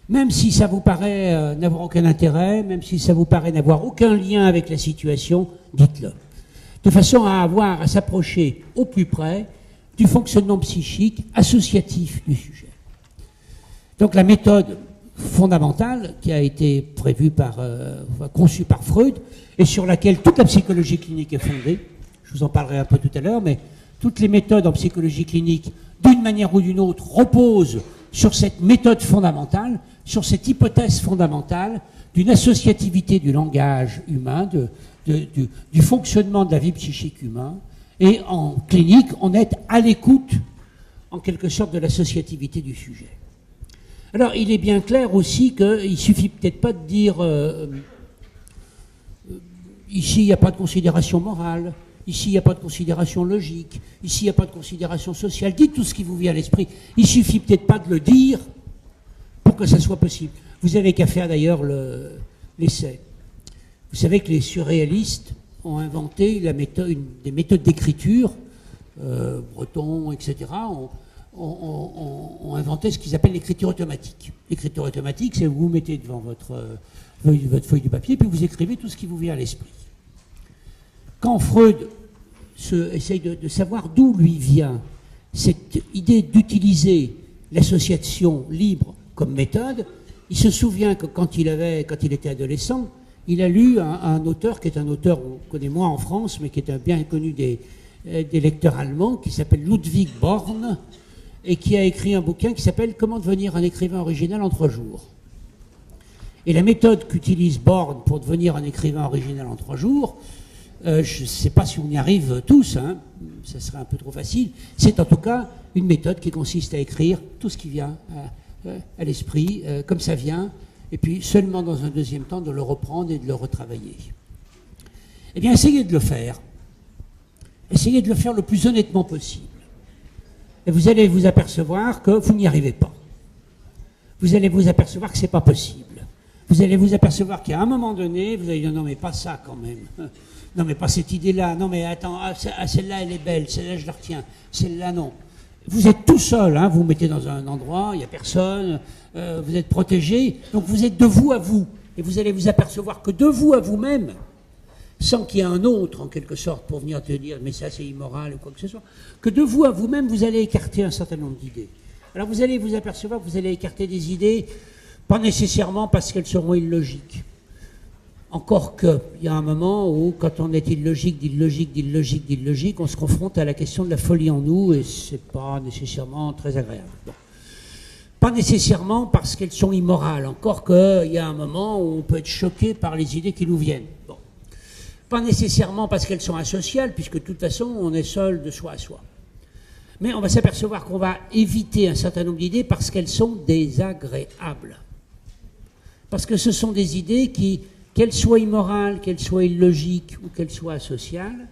Même si ça vous paraît n'avoir aucun intérêt, même si ça vous paraît n'avoir aucun lien avec la situation, dites-le. De façon à s'approcher au plus près du fonctionnement psychique associatif du sujet. Donc la méthode fondamentale qui a été conçue par Freud et sur laquelle toute la psychologie clinique est fondée, je vous en parlerai un peu tout à l'heure, mais toutes les méthodes en psychologie clinique, d'une manière ou d'une autre, reposent sur cette méthode fondamentale, sur cette hypothèse fondamentale d'une associativité du langage humain, du fonctionnement de la vie psychique humaine, Et en clinique, on est à l'écoute, en quelque sorte, de l'associativité du sujet. Alors, il est bien clair aussi qu'il ne suffit peut-être pas de dire ici, il n'y a pas de considération morale, ici, il n'y a pas de considération logique, ici, il n'y a pas de considération sociale. Dites tout ce qui vous vient à l'esprit. Il ne suffit peut-être pas de le dire pour que ça soit possible. Vous n'avez qu'à faire d'ailleurs l'essai. Vous savez que les surréalistes ont inventé des méthodes d'écriture, Breton, etc., ont inventé ce qu'ils appellent l'écriture automatique. L'écriture automatique, c'est vous mettez devant votre feuille de papier, puis vous écrivez tout ce qui vous vient à l'esprit. Quand Freud essaye de savoir d'où lui vient cette idée d'utiliser l'association libre comme méthode, il se souvient que quand il était adolescent, il a lu un auteur qui est un auteur, on connaît moins en France, mais qui est un bien connu des lecteurs allemands, qui s'appelle Ludwig Born, et qui a écrit un bouquin qui s'appelle « Comment devenir un écrivain original en 3 jours ». Et la méthode qu'utilise Born pour devenir un écrivain original en 3 jours, je ne sais pas si on y arrive tous, hein, ça serait un peu trop facile, c'est en tout cas une méthode qui consiste à écrire tout ce qui vient à l'esprit, comme ça vient, et puis seulement dans un deuxième temps de le reprendre et de le retravailler. Eh bien, essayez de le faire. Essayez de le faire le plus honnêtement possible. Et vous allez vous apercevoir que vous n'y arrivez pas. Vous allez vous apercevoir que ce n'est pas possible. Vous allez vous apercevoir qu'à un moment donné, vous allez dire non mais pas ça quand même. Non mais pas cette idée-là. Non mais attends, celle-là elle est belle, celle-là je la retiens, celle-là non. Vous êtes tout seul, hein, vous vous mettez dans un endroit, il n'y a personne, vous êtes protégé, donc vous êtes de vous à vous. Et vous allez vous apercevoir que de vous à vous-même, sans qu'il y ait un autre, en quelque sorte, pour venir te dire « mais ça, c'est immoral » ou quoi que ce soit, que de vous à vous-même, vous allez écarter un certain nombre d'idées. Alors vous allez vous apercevoir que vous allez écarter des idées, pas nécessairement parce qu'elles seront illogiques. Encore qu'il y a un moment où, quand on est illogique, on se confronte à la question de la folie en nous, et c'est pas nécessairement très agréable. Bon. Pas nécessairement parce qu'elles sont immorales, encore qu'il y a un moment où on peut être choqué par les idées qui nous viennent. Bon. Pas nécessairement parce qu'elles sont asociales, puisque de toute façon, on est seul de soi à soi. Mais on va s'apercevoir qu'on va éviter un certain nombre d'idées parce qu'elles sont désagréables. Parce que ce sont des idées qui, qu'elles soient immorales, qu'elles soient illogiques ou qu'elles soient asociales,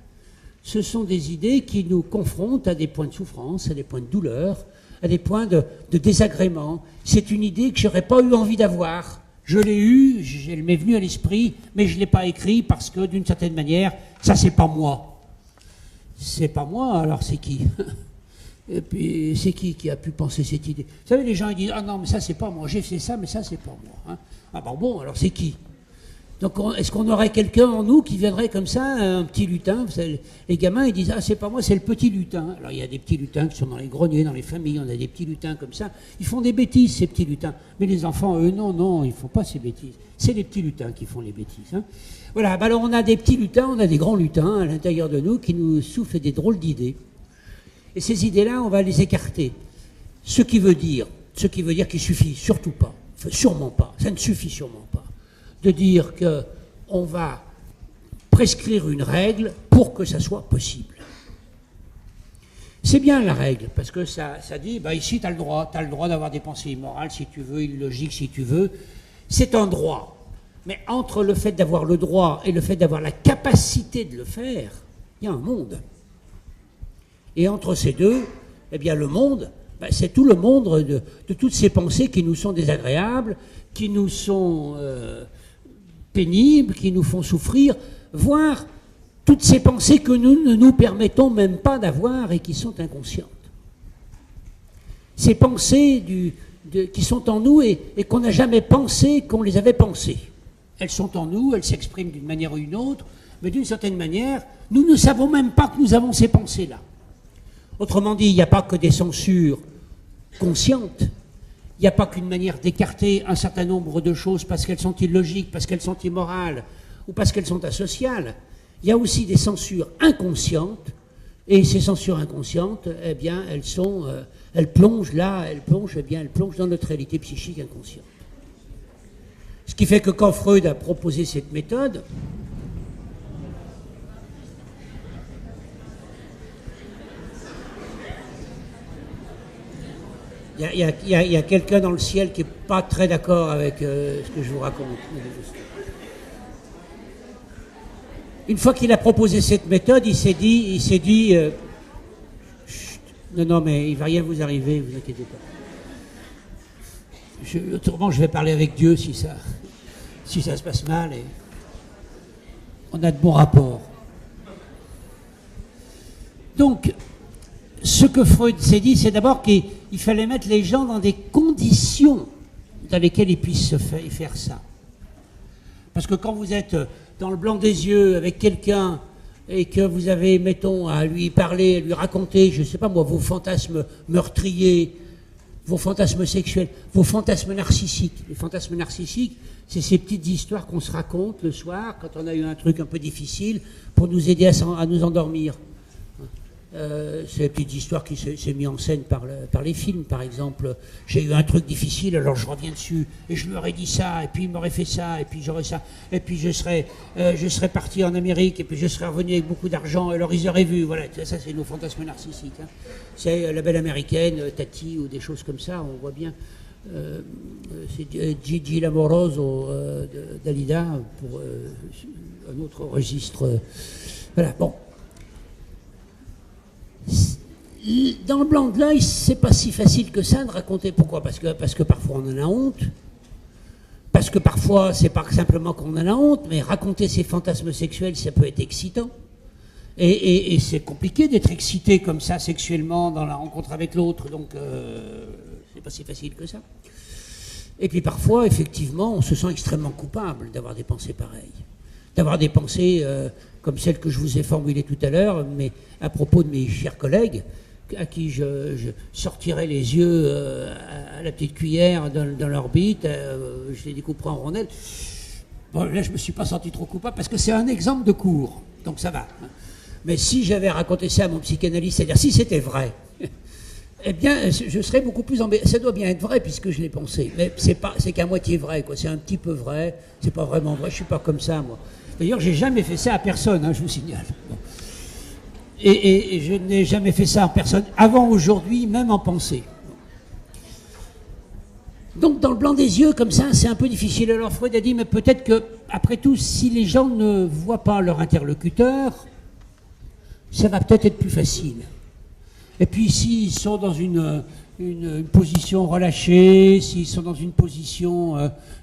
ce sont des idées qui nous confrontent à des points de souffrance, à des points de douleur, à des points de désagrément. C'est une idée que je n'aurais pas eu envie d'avoir. Je l'ai eue, elle m'est venue à l'esprit, mais je ne l'ai pas écrit parce que, d'une certaine manière, ça, c'est pas moi. C'est pas moi, alors c'est qui? Et puis, c'est qui a pu penser cette idée? Vous savez, les gens ils disent « Ah non, mais ça, c'est pas moi. J'ai fait ça, mais ça, c'est pas moi. Hein. » Ah bon, alors c'est qui? Donc, est-ce qu'on aurait quelqu'un en nous qui viendrait comme ça, un petit lutin? Vous savez, les gamins, ils disent « Ah, c'est pas moi, c'est le petit lutin. » Alors, il y a des petits lutins qui sont dans les greniers, dans les familles, on a des petits lutins comme ça. Ils font des bêtises, ces petits lutins. Mais les enfants, eux, non, ils font pas ces bêtises. C'est les petits lutins qui font les bêtises. Hein. Voilà, alors on a des petits lutins, on a des grands lutins à l'intérieur de nous qui nous soufflent des drôles d'idées. Et ces idées-là, on va les écarter. Ce qui veut dire qu'il suffit surtout pas, enfin, sûrement pas, ça ne suffit sûrement pas, de dire qu'on va prescrire une règle pour que ça soit possible. C'est bien la règle, parce que ça dit, bah ici tu as le droit d'avoir des pensées immorales si tu veux, illogiques si tu veux. C'est un droit. Mais entre le fait d'avoir le droit et le fait d'avoir la capacité de le faire, il y a un monde. Et entre ces deux, eh bien le monde, c'est tout le monde de toutes ces pensées qui nous sont désagréables, qui nous sont pénibles, qui nous font souffrir, voire toutes ces pensées que nous ne nous permettons même pas d'avoir et qui sont inconscientes. Ces pensées qui sont en nous et qu'on n'a jamais pensé qu'on les avait pensées. Elles sont en nous, elles s'expriment d'une manière ou d'une autre, mais d'une certaine manière, nous ne savons même pas que nous avons ces pensées-là. Autrement dit, il n'y a pas que des censures conscientes, il n'y a pas qu'une manière d'écarter un certain nombre de choses parce qu'elles sont illogiques, parce qu'elles sont immorales ou parce qu'elles sont asociales. Il y a aussi des censures inconscientes, et ces censures inconscientes, eh bien, elles plongent dans notre réalité psychique inconsciente. Ce qui fait que quand Freud a proposé cette méthode, Il y a quelqu'un dans le ciel qui n'est pas très d'accord avec ce que je vous raconte. Une fois qu'il a proposé cette méthode, il s'est dit, chut, non, mais il ne va rien vous arriver, vous inquiétez pas. Autrement, je vais parler avec Dieu si ça se passe mal. Et on a de bons rapports. Donc, ce que Freud s'est dit, c'est d'abord qu'il fallait mettre les gens dans des conditions dans lesquelles ils puissent faire ça. Parce que quand vous êtes dans le blanc des yeux avec quelqu'un et que vous avez, mettons, à lui parler, à lui raconter, je ne sais pas moi, vos fantasmes meurtriers, vos fantasmes sexuels, vos fantasmes narcissiques. Les fantasmes narcissiques, c'est ces petites histoires qu'on se raconte le soir quand on a eu un truc un peu difficile pour nous aider à nous endormir. C'est la petite histoire qui s'est mise en scène par les films, par exemple. J'ai eu un truc difficile, alors je reviens dessus, et je lui aurais dit ça, et puis il m'aurait fait ça, et puis j'aurais ça, et puis je serais parti en Amérique, et puis je serais revenu avec beaucoup d'argent, et alors ils auraient vu. Voilà, ça c'est nos fantasmes narcissiques. Hein. C'est la belle américaine, Tati, ou des choses comme ça, on voit bien. C'est Gigi Lamoroso de Dalida, pour un autre registre. Voilà, bon. Dans le blanc de l'œil, c'est pas si facile que ça de raconter. Pourquoi ? Parce que parfois on en a honte. Parce que parfois, c'est pas simplement qu'on en a honte, mais raconter ses fantasmes sexuels, ça peut être excitant. Et c'est compliqué d'être excité comme ça sexuellement dans la rencontre avec l'autre, donc c'est pas si facile que ça. Et puis parfois, effectivement, on se sent extrêmement coupable d'avoir des pensées pareilles. D'avoir des pensées comme celles que je vous ai formulées tout à l'heure, mais à propos de mes chers collègues, à qui je sortirais les yeux à la petite cuillère dans leur bite, je les découperais en rondelles. Bon, là, je ne me suis pas senti trop coupable, parce que c'est un exemple de cours, donc ça va. Mais si j'avais raconté ça à mon psychanalyste, c'est-à-dire si c'était vrai, eh bien, je serais beaucoup plus embêté. Ça doit bien être vrai, puisque je l'ai pensé. Mais c'est qu'à moitié vrai, quoi. C'est un petit peu vrai, c'est pas vraiment vrai, je suis pas comme ça, moi. D'ailleurs, j'ai jamais fait ça à personne, hein, je vous signale. Bon. Et je n'ai jamais fait ça à personne avant aujourd'hui, même en pensée. Donc, dans le blanc des yeux, comme ça, c'est un peu difficile. Alors, Freud a dit, mais peut-être que, après tout, si les gens ne voient pas leur interlocuteur, ça va peut-être être plus facile. Et puis, s'ils sont dans une position relâchée, s'ils sont dans une position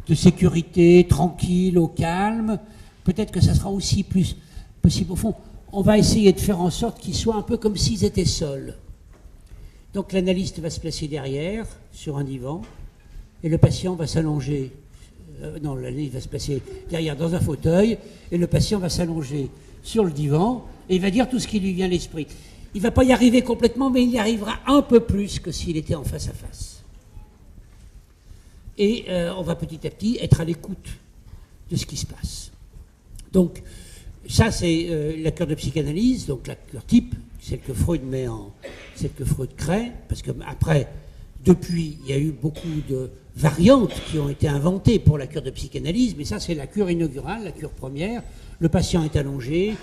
de sécurité, tranquille, au calme, peut-être que ça sera aussi plus possible. Au fond, on va essayer de faire en sorte qu'ils soient un peu comme s'ils étaient seuls. Donc l'analyste va se placer derrière, sur un divan, et le patient va s'allonger. Non, l'analyste va se placer derrière dans un fauteuil, et le patient va s'allonger sur le divan, et il va dire tout ce qui lui vient à l'esprit. Il ne va pas y arriver complètement, mais il y arrivera un peu plus que s'il était en face à face. Et on va petit à petit être à l'écoute de ce qui se passe. Donc, ça, c'est la cure de psychanalyse, donc la cure type, celle que Freud crée, parce que après, depuis, il y a eu beaucoup de variantes qui ont été inventées pour la cure de psychanalyse, mais ça, c'est la cure inaugurale, la cure première. Le patient est allongé,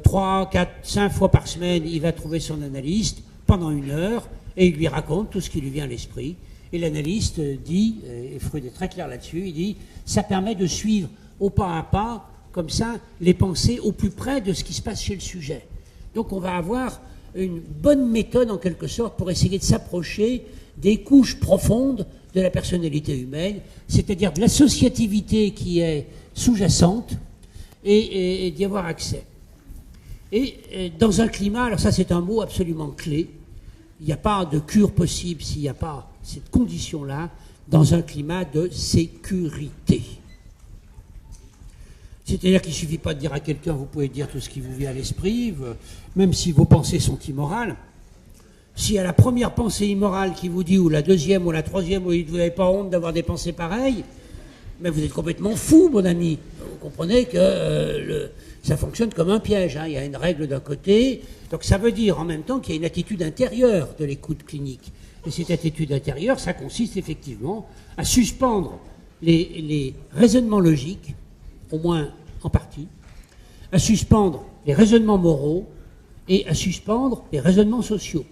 3, 4, 5 fois par semaine, il va trouver son analyste pendant 1 heure, et il lui raconte tout ce qui lui vient à l'esprit. Et l'analyste dit, et Freud est très clair là-dessus, il dit, ça permet de suivre au pas à pas, comme ça, les pensées au plus près de ce qui se passe chez le sujet. Donc on va avoir une bonne méthode, en quelque sorte, pour essayer de s'approcher des couches profondes de la personnalité humaine, c'est-à-dire de l'associativité qui est sous-jacente, et d'y avoir accès. Et dans un climat, alors ça c'est un mot absolument clé, il n'y a pas de cure possible s'il n'y a pas cette condition-là, dans un climat de sécurité. C'est-à-dire qu'il ne suffit pas de dire à quelqu'un, vous pouvez dire tout ce qui vous vient à l'esprit, même si vos pensées sont immorales. Si à la première pensée immorale qui vous dit, ou la deuxième, ou la troisième, où vous n'avez pas honte d'avoir des pensées pareilles, mais vous êtes complètement fou, mon ami. Vous comprenez que ça fonctionne comme un piège, hein. Il y a une règle d'un côté, donc ça veut dire en même temps qu'il y a une attitude intérieure de l'écoute clinique. Et cette attitude intérieure, ça consiste effectivement à suspendre les raisonnements logiques, au moins en partie, à suspendre les raisonnements moraux et à suspendre les raisonnements sociaux.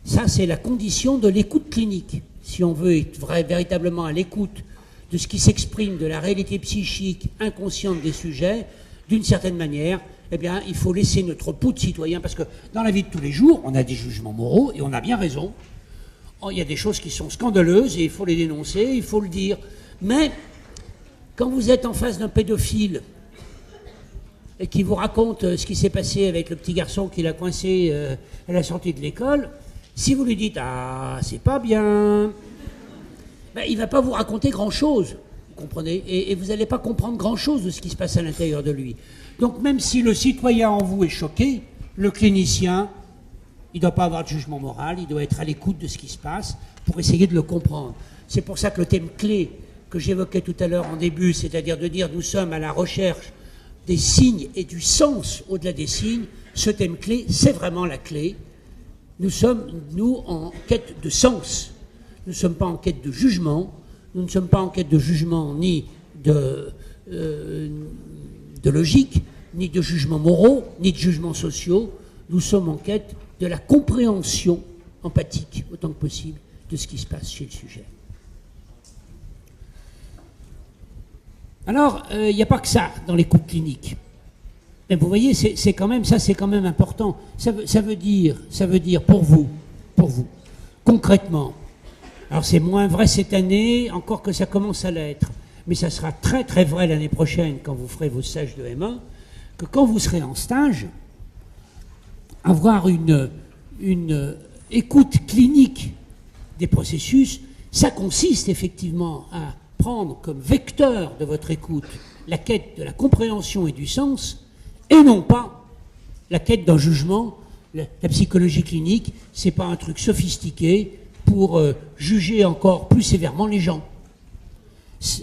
Ça, c'est la condition de l'écoute clinique. Si on veut être véritablement à l'écoute de ce qui s'exprime, de la réalité psychique inconsciente des sujets, d'une certaine manière, eh bien, il faut laisser notre pouls de citoyen, parce que dans la vie de tous les jours, on a des jugements moraux, et on a bien raison. Il y a des choses qui sont scandaleuses, et il faut les dénoncer, il faut le dire. Mais, quand vous êtes en face d'un pédophile, et qui vous raconte ce qui s'est passé avec le petit garçon qui l'a coincé à la sortie de l'école, si vous lui dites « Ah, c'est pas bien », ben, il ne va pas vous raconter grand-chose, vous comprenez, et vous n'allez pas comprendre grand-chose de ce qui se passe à l'intérieur de lui. Donc même si le citoyen en vous est choqué, le clinicien, il ne doit pas avoir de jugement moral, il doit être à l'écoute de ce qui se passe pour essayer de le comprendre. C'est pour ça que le thème clé que j'évoquais tout à l'heure en début, c'est-à-dire de dire nous sommes à la recherche des signes et du sens au-delà des signes, ce thème clé, c'est vraiment la clé. Nous sommes, nous, en quête de sens. Nous ne sommes pas en quête de jugement. Nous ne sommes pas en quête de jugement ni de logique, ni de jugements moraux, ni de jugements sociaux. Nous sommes en quête de la compréhension empathique, autant que possible, de ce qui se passe chez le sujet. Alors, il n'y a pas que ça dans l'écoute clinique. Mais vous voyez, c'est quand même important. Ça veut dire pour vous, concrètement. Alors c'est moins vrai cette année, encore que ça commence à l'être, mais ça sera très très vrai l'année prochaine quand vous ferez vos stages de M1, que quand vous serez en stage, avoir une écoute clinique des processus, ça consiste effectivement à prendre comme vecteur de votre écoute la quête de la compréhension et du sens, et non pas la quête d'un jugement. La psychologie clinique, c'est pas un truc sophistiqué pour juger encore plus sévèrement les gens.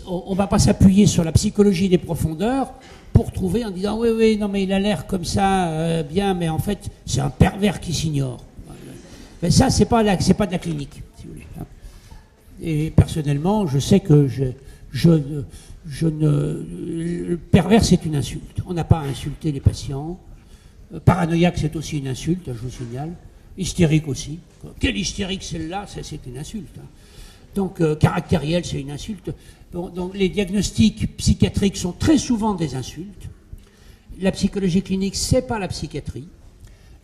On va pas s'appuyer sur la psychologie des profondeurs pour trouver en disant oui, non mais il a l'air comme ça, bien, mais en fait c'est un pervers qui s'ignore. Mais ça, c'est pas de la clinique, si vous voulez. Et personnellement, je sais que le pervers, c'est une insulte. On n'a pas à insulter les patients. Paranoïaque, c'est aussi une insulte, je vous signale. Hystérique aussi. Quelle hystérique celle-là, c'est une insulte. Donc, caractériel, c'est une insulte. Donc, les diagnostics psychiatriques sont très souvent des insultes. La psychologie clinique, c'est pas la psychiatrie.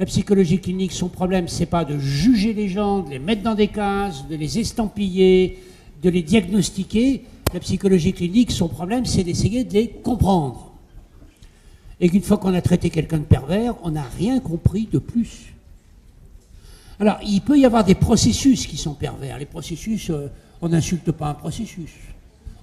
La psychologie clinique, son problème, c'est pas de juger les gens, de les mettre dans des cases, de les estampiller, de les diagnostiquer. La psychologie clinique, son problème, c'est d'essayer de les comprendre. Et qu'une fois qu'on a traité quelqu'un de pervers, on n'a rien compris de plus. Alors, il peut y avoir des processus qui sont pervers. Les processus, on n'insulte pas un processus.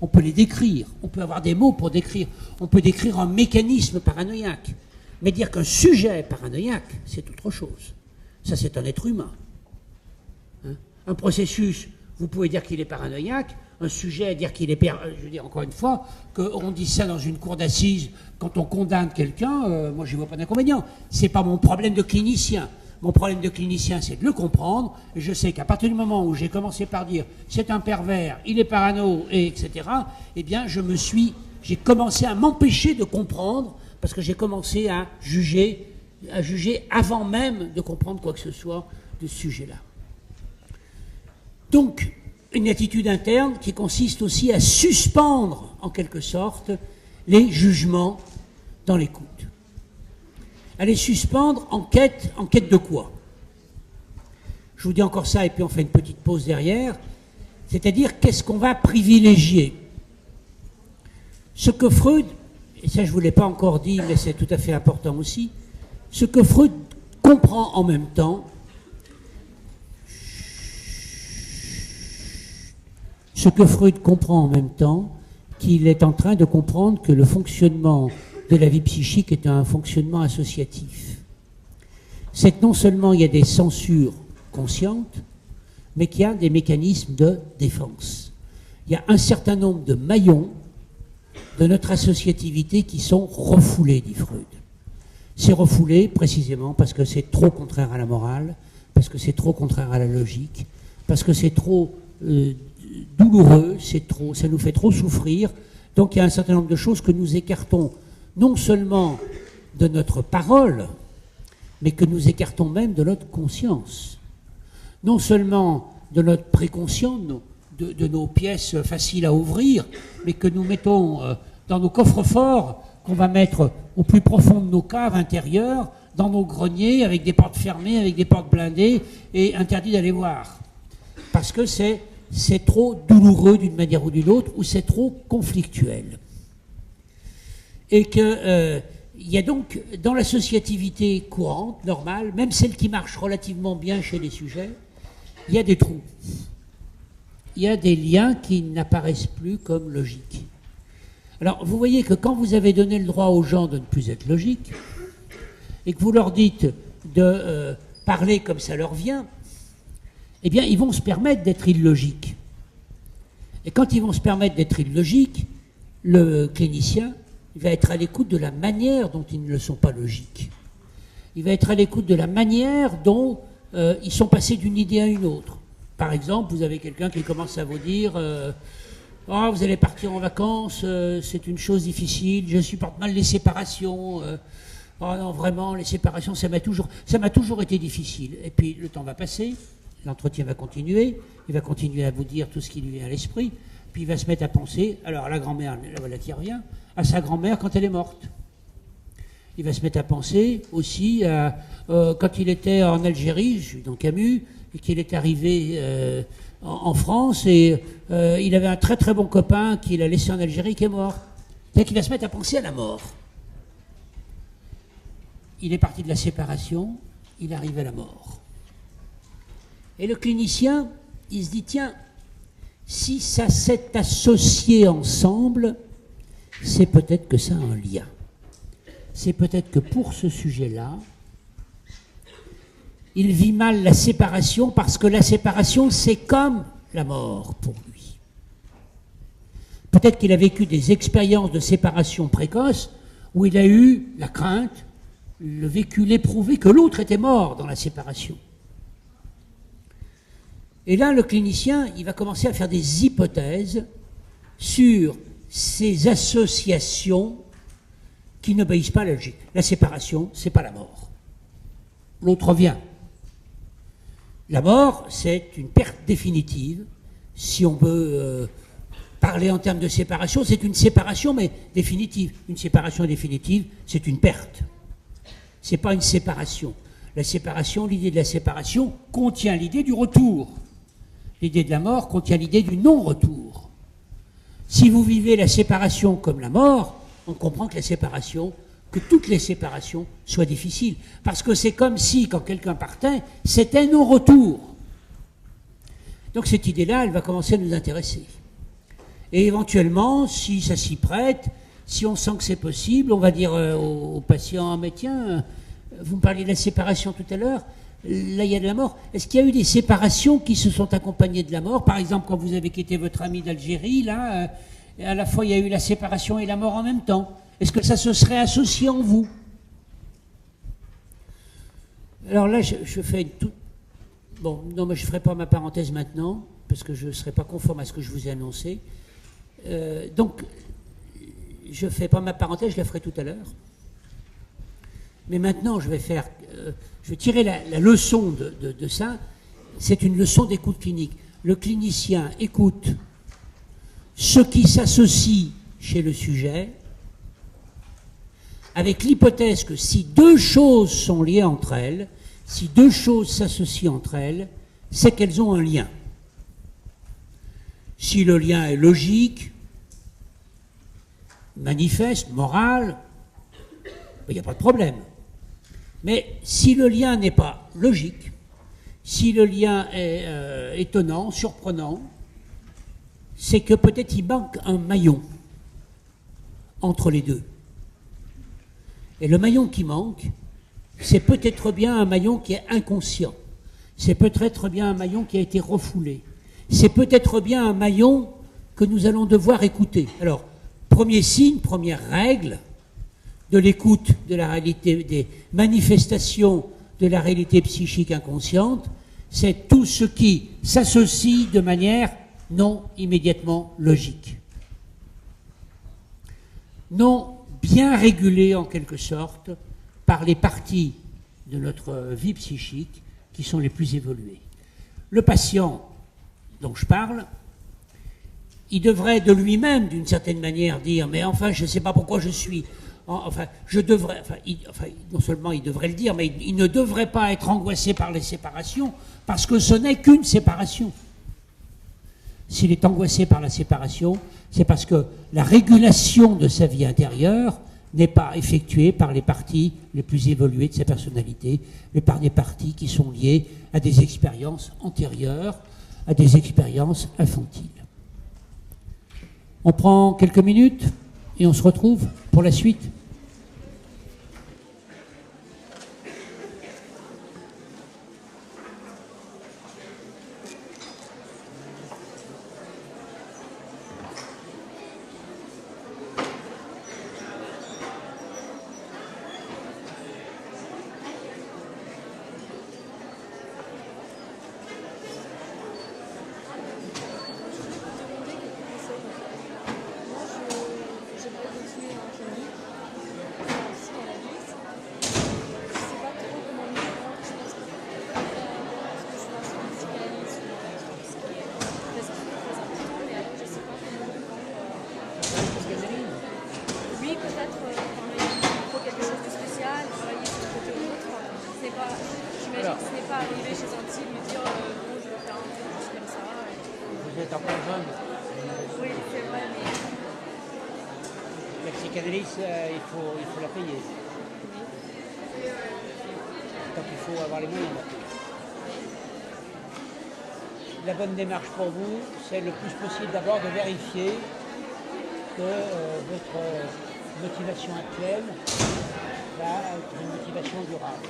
On peut les décrire. On peut avoir des mots pour décrire. On peut décrire un mécanisme paranoïaque. Mais dire qu'un sujet est paranoïaque, c'est autre chose. Ça, c'est un être humain. Hein? Un processus, vous pouvez dire qu'il est paranoïaque. Un sujet, dire qu'il est... Je veux dire, encore une fois, qu'on dit ça dans une cour d'assises, quand on condamne quelqu'un, moi, je n'y vois pas d'inconvénient. C'est pas mon problème de clinicien. Mon problème de clinicien, c'est de le comprendre. Et je sais qu'à partir du moment où j'ai commencé par dire c'est un pervers, il est parano, et etc., eh bien, j'ai commencé à m'empêcher de comprendre, parce que j'ai commencé à juger avant même de comprendre quoi que ce soit de ce sujet-là. Donc, une attitude interne qui consiste aussi à suspendre, en quelque sorte, les jugements dans l'écoute. À les suspendre en quête de quoi? Je vous dis encore ça et puis on fait une petite pause derrière. C'est-à-dire, qu'est-ce qu'on va privilégier? Ce que Freud, et ça je ne vous l'ai pas encore dit, mais c'est tout à fait important aussi, ce que Freud comprend en même temps, qu'il est en train de comprendre que le fonctionnement de la vie psychique est un fonctionnement associatif. C'est que non seulement il y a des censures conscientes, mais qu'il y a des mécanismes de défense. Il y a un certain nombre de maillons de notre associativité qui sont refoulés, dit Freud. C'est refoulé précisément parce que c'est trop contraire à la morale, parce que c'est trop contraire à la logique, parce que c'est trop douloureux, ça nous fait trop souffrir. Donc il y a un certain nombre de choses que nous écartons non seulement de notre parole, mais que nous écartons même de notre conscience. non seulement de notre préconscient, de nos pièces faciles à ouvrir, mais que nous mettons dans nos coffres-forts, qu'on va mettre au plus profond de nos caves intérieures, dans nos greniers, avec des portes fermées, avec des portes blindées, et interdit d'aller voir. Parce que c'est trop douloureux d'une manière ou d'une autre, ou c'est trop conflictuel. Et que il y a donc, dans l'associativité courante, normale, même celle qui marche relativement bien chez les sujets, il y a des trous. Il y a des liens qui n'apparaissent plus comme logiques. Alors, vous voyez que quand vous avez donné le droit aux gens de ne plus être logiques, et que vous leur dites de parler comme ça leur vient, eh bien, ils vont se permettre d'être illogiques. Et quand ils vont se permettre d'être illogiques, le clinicien, il va être à l'écoute de la manière dont ils ne sont pas logiques. Il va être à l'écoute de la manière dont ils sont passés d'une idée à une autre. Par exemple, vous avez quelqu'un qui commence à vous dire oh, vous allez partir en vacances, c'est une chose difficile, je supporte mal les séparations. Oh non, vraiment, les séparations, ça m'a toujours été difficile. Et puis, le temps va passer, l'entretien va continuer, il va continuer à vous dire tout ce qui lui vient à l'esprit, puis il va se mettre à penser, alors à la grand-mère, la voilà qui revient, à sa grand-mère quand elle est morte. Il va se mettre à penser aussi à quand il était en Algérie, je suis dans Camus, et qu'il est arrivé en France, et il avait un très très bon copain qu'il a laissé en Algérie qui est mort. C'est-à-dire qu'il va se mettre à penser à la mort. Il est parti de la séparation, il arrive à la mort. Et le clinicien, il se dit, tiens, si ça s'est associé ensemble, c'est peut-être que ça a un lien. C'est peut-être que pour ce sujet-là, il vit mal la séparation parce que la séparation, c'est comme la mort pour lui. Peut-être qu'il a vécu des expériences de séparation précoce où il a eu la crainte, le vécu, l'éprouvé que l'autre était mort dans la séparation. Et là, le clinicien, il va commencer à faire des hypothèses sur ces associations qui n'obéissent pas à la logique. La séparation, c'est pas la mort. L'autre vient. La mort, c'est une perte définitive. Si on veut parler en termes de séparation, c'est une séparation, mais définitive. Une séparation définitive, c'est une perte. C'est pas une séparation. La séparation, l'idée de la séparation contient l'idée du retour. L'idée de la mort contient l'idée du non-retour. Si vous vivez la séparation comme la mort, on comprend que la séparation, que toutes les séparations soient difficiles. Parce que c'est comme si, quand quelqu'un partait, c'était non-retour. Donc cette idée-là, elle va commencer à nous intéresser. Et éventuellement, si ça s'y prête, si on sent que c'est possible, on va dire au patient, mais tiens, vous me parliez de la séparation tout à l'heure, là il y a de la mort. Est-ce qu'il y a eu des séparations qui se sont accompagnées de la mort? Par exemple, quand vous avez quitté votre ami d'Algérie, là, à la fois il y a eu la séparation et la mort en même temps. Est-ce que ça se serait associé en vous? Alors là, je fais une toute... Bon, non, mais je ne ferai pas ma parenthèse maintenant, parce que je ne serai pas conforme à ce que je vous ai annoncé. Donc, je ne fais pas ma parenthèse, je la ferai tout à l'heure. Mais maintenant, je vais tirer la leçon de ça. C'est une leçon d'écoute clinique. Le clinicien écoute ce qui s'associe chez le sujet, avec l'hypothèse que si deux choses sont liées entre elles, si deux choses s'associent entre elles, c'est qu'elles ont un lien. Si le lien est logique, manifeste, moral, il n'y a pas de problème. Mais si le lien n'est pas logique, si le lien est étonnant, surprenant, c'est que peut-être il manque un maillon entre les deux. Et le maillon qui manque, c'est peut-être bien un maillon qui est inconscient. C'est peut-être bien un maillon qui a été refoulé. C'est peut-être bien un maillon que nous allons devoir écouter. Alors, premier signe, première règle de l'écoute de la réalité, des manifestations de la réalité psychique inconsciente, c'est tout ce qui s'associe de manière non immédiatement logique. Non bien régulée en quelque sorte par les parties de notre vie psychique qui sont les plus évoluées. le patient dont je parle, il devrait de lui-même, d'une certaine manière, dire « mais enfin, je ne sais pas pourquoi je suis... » Enfin, je devrais... non seulement il devrait le dire, mais il ne devrait pas être angoissé par les séparations, parce que ce n'est qu'une séparation. S'il est angoissé par la séparation, c'est parce que la régulation de sa vie intérieure n'est pas effectuée par les parties les plus évoluées de sa personnalité, mais par des parties qui sont liées à des expériences antérieures, à des expériences infantiles. On prend quelques minutes et on se retrouve pour la suite.
Il faut la payer. Donc il faut avoir les moyens de la payer. La bonne démarche pour vous, c'est le plus possible d'abord de vérifier que votre motivation actuelle va être une motivation durable.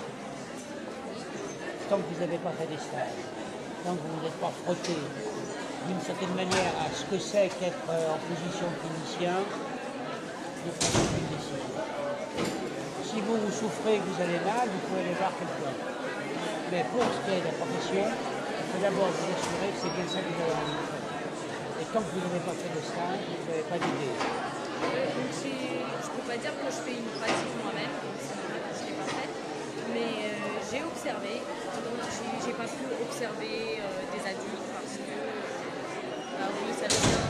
Tant que vous n'avez pas fait des stages, tant que vous n'êtes pas frotté d'une certaine manière à ce que c'est qu'être en position de clinicien, ne prenez aucune décision. Si vous souffrez, que vous allez mal, vous pouvez aller voir quelqu'un. Mais pour ce qui est de la profession, il faut d'abord vous assurer que c'est bien ça que vous avez envie de faire. Et tant que vous n'avez pas fait de stage, vous n'avez pas d'idée.
Je ne peux pas dire que je fais une pratique moi-même, c'est normal que je ne l'ai pas faite, mais j'ai observé, donc j'ai pas pu observer des adultes parce que, oui, ça vient,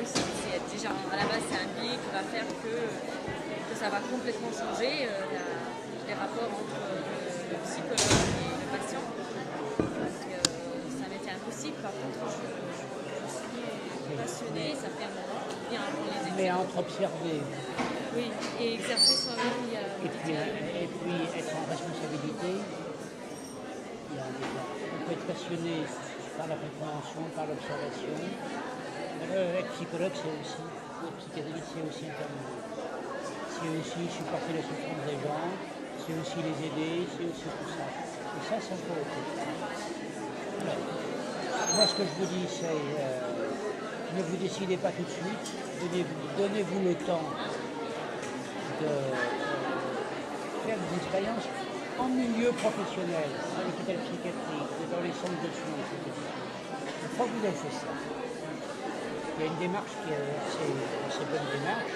c'est déjà à la base c'est un biais qui va faire que ça va complètement changer les rapports entre le psychologue et le patient. Donc ça m'était impossible. Par contre, je suis passionnée, ça fait un moment, bien avant les études.
Mais entre observer.
Oui, et exercer soi-même, il y a...
Et puis être en responsabilité, il y a un débat. On peut être passionné par la compréhension, par l'observation. Être psychologue, c'est aussi, psychanalyste, c'est aussi intervenir. C'est aussi supporter la souffrance des gens, c'est aussi les aider, c'est aussi tout ça. Et ça, c'est encore autre chose. Moi, ce que je vous dis, c'est ne vous décidez pas tout de suite, donnez-vous le temps de faire des expériences en milieu professionnel, à l'hôpital psychiatrique, dans les centres de soins, etc. Une fois que vous avez fait ça, il y a une démarche qui est assez bonne démarche.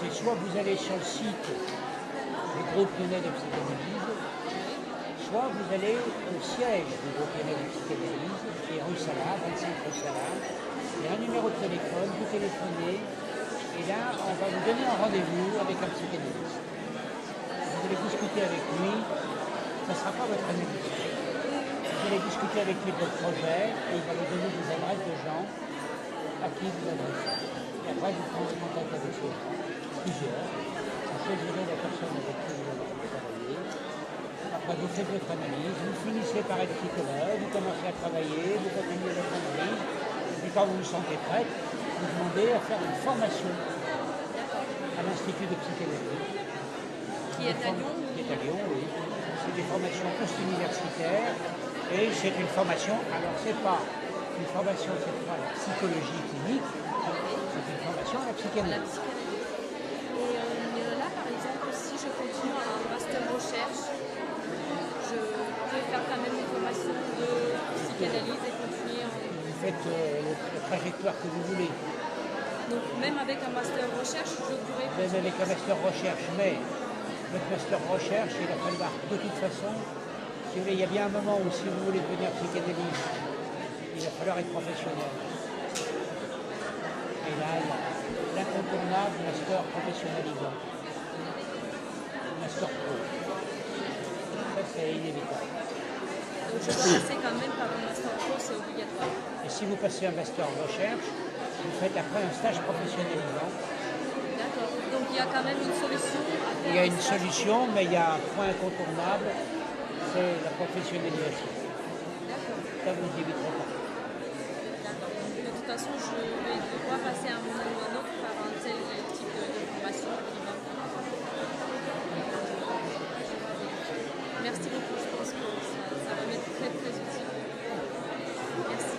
C'est soit vous allez sur le site du groupe lyonnais de psychanalyse, soit vous allez au siège du groupe lyonnais de psychanalyse, qui est rue Salade, 25 rue Salade. Il y a un numéro de téléphone, vous téléphonez, et là, on va vous donner un rendez-vous avec un psychanalyste. Vous allez discuter avec lui, ça ne sera pas votre analyste. Vous allez discuter avec lui de votre projet, et il va vous donner des adresses de gens à qui vous adressez. Et après, vous prenez contact avec ces gens, plusieurs. Vous choisirez la personne avec qui vous allez travailler. Après, vous faites votre analyse, vous finissez par être psychologue, vous commencez à travailler, vous continuez votre analyse. Et puis quand vous vous sentez prête, vous demandez à faire une formation à l'Institut de psychanalyse.
Qui est à Lyon?
Qui est à Lyon, oui. C'est des formations post-universitaires et c'est une formation, alors c'est pas une formation cette fois à la psychologie clinique, c'est une formation à la psychanalyse.
Et là, par exemple, si je continue un master recherche, je peux faire quand même une formation de psychanalyse et continuer en...
Vous faites la trajectoire que vous voulez.
Donc même avec un master recherche, je pourrais...
Même avec un master recherche, mais votre master recherche, il va falloir de toute façon Si vous voulez, il y a bien un moment où si vous voulez devenir psychanalyste, il va falloir être professionnel. Et là, il y a l'incontournable master professionnalisant. Master pro. Ça, c'est inévitable.
Donc je dois passer quand même par un master pro, c'est obligatoire.
Et si vous passez un master de recherche, vous faites après un stage professionnalisant.
D'accord. Donc il y a quand même une solution à faire.
Il y a
un
une
stage.
solution, mais il y a un point incontournable, c'est la professionnalisation.
D'accord.
Ça, vous n'éviterez pas.
D'accord. Donc, de toute façon, je vais devoir passer à un moment ou à un autre par un tel type de formation qui va. Merci beaucoup, je pense que ça va m'être très très utile. Merci.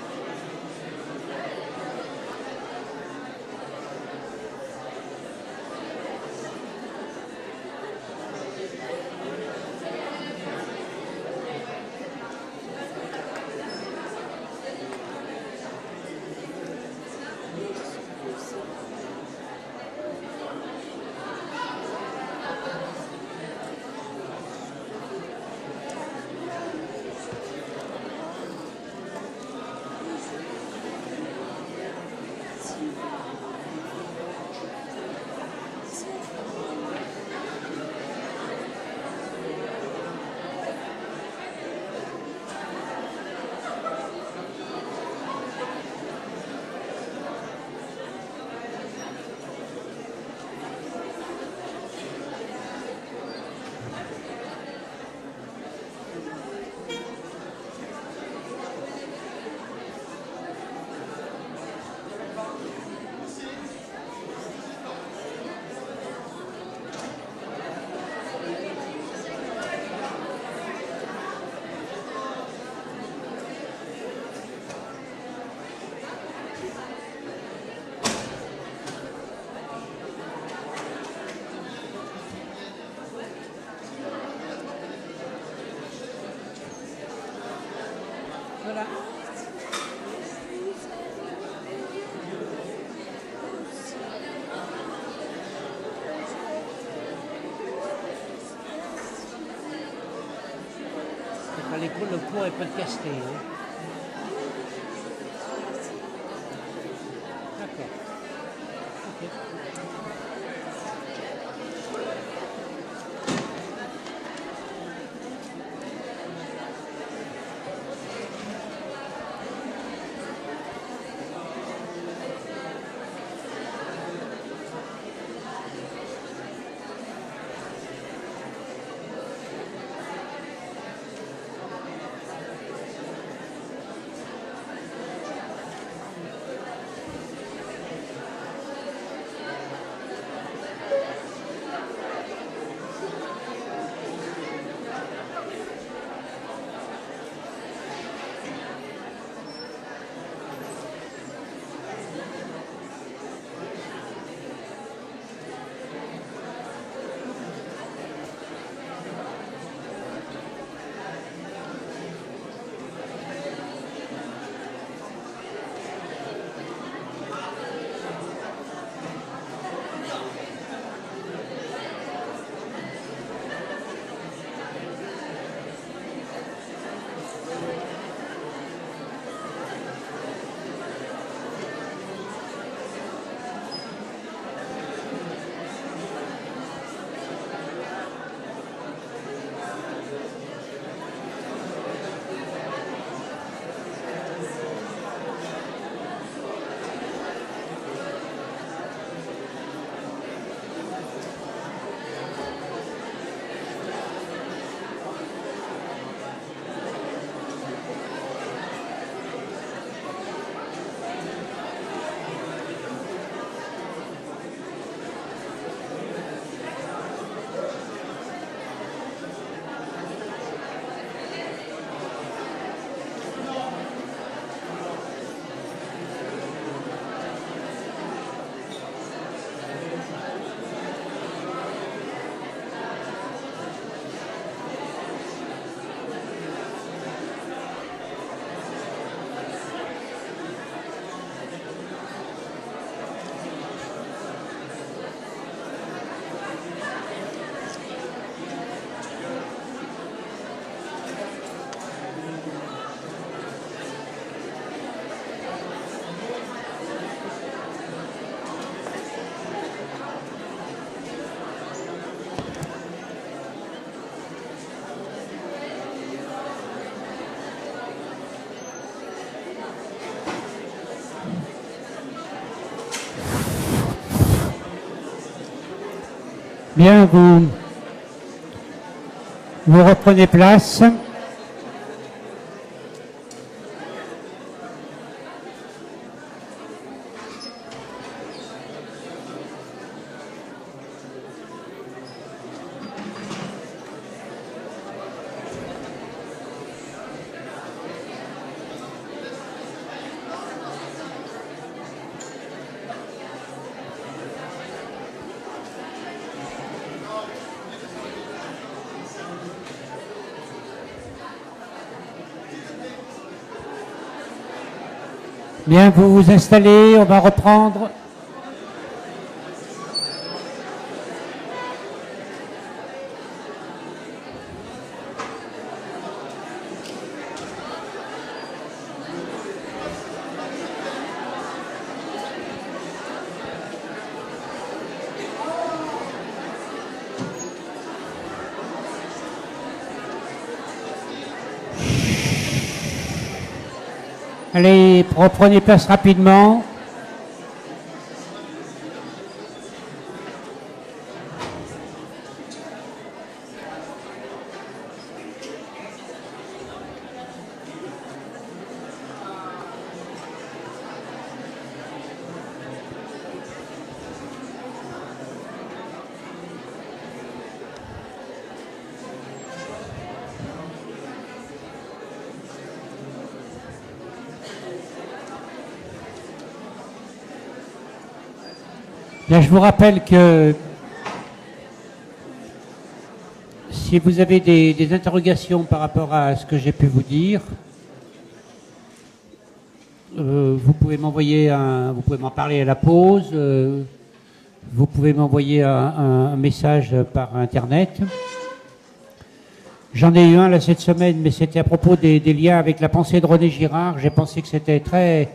Voilà. Le cours est podcasté. Hein. D'accord. Ok.
Bien, vous reprenez place. Bien, vous vous installez, on va reprendre. Allez, reprenez place rapidement. Bien, je vous rappelle que si vous avez des interrogations par rapport à ce que j'ai pu vous dire, vous pouvez m'envoyer vous pouvez m'en parler à la pause, vous pouvez m'envoyer un message par Internet. J'en ai eu un là cette semaine, mais c'était à propos des liens avec la pensée de René Girard. J'ai pensé que c'était très,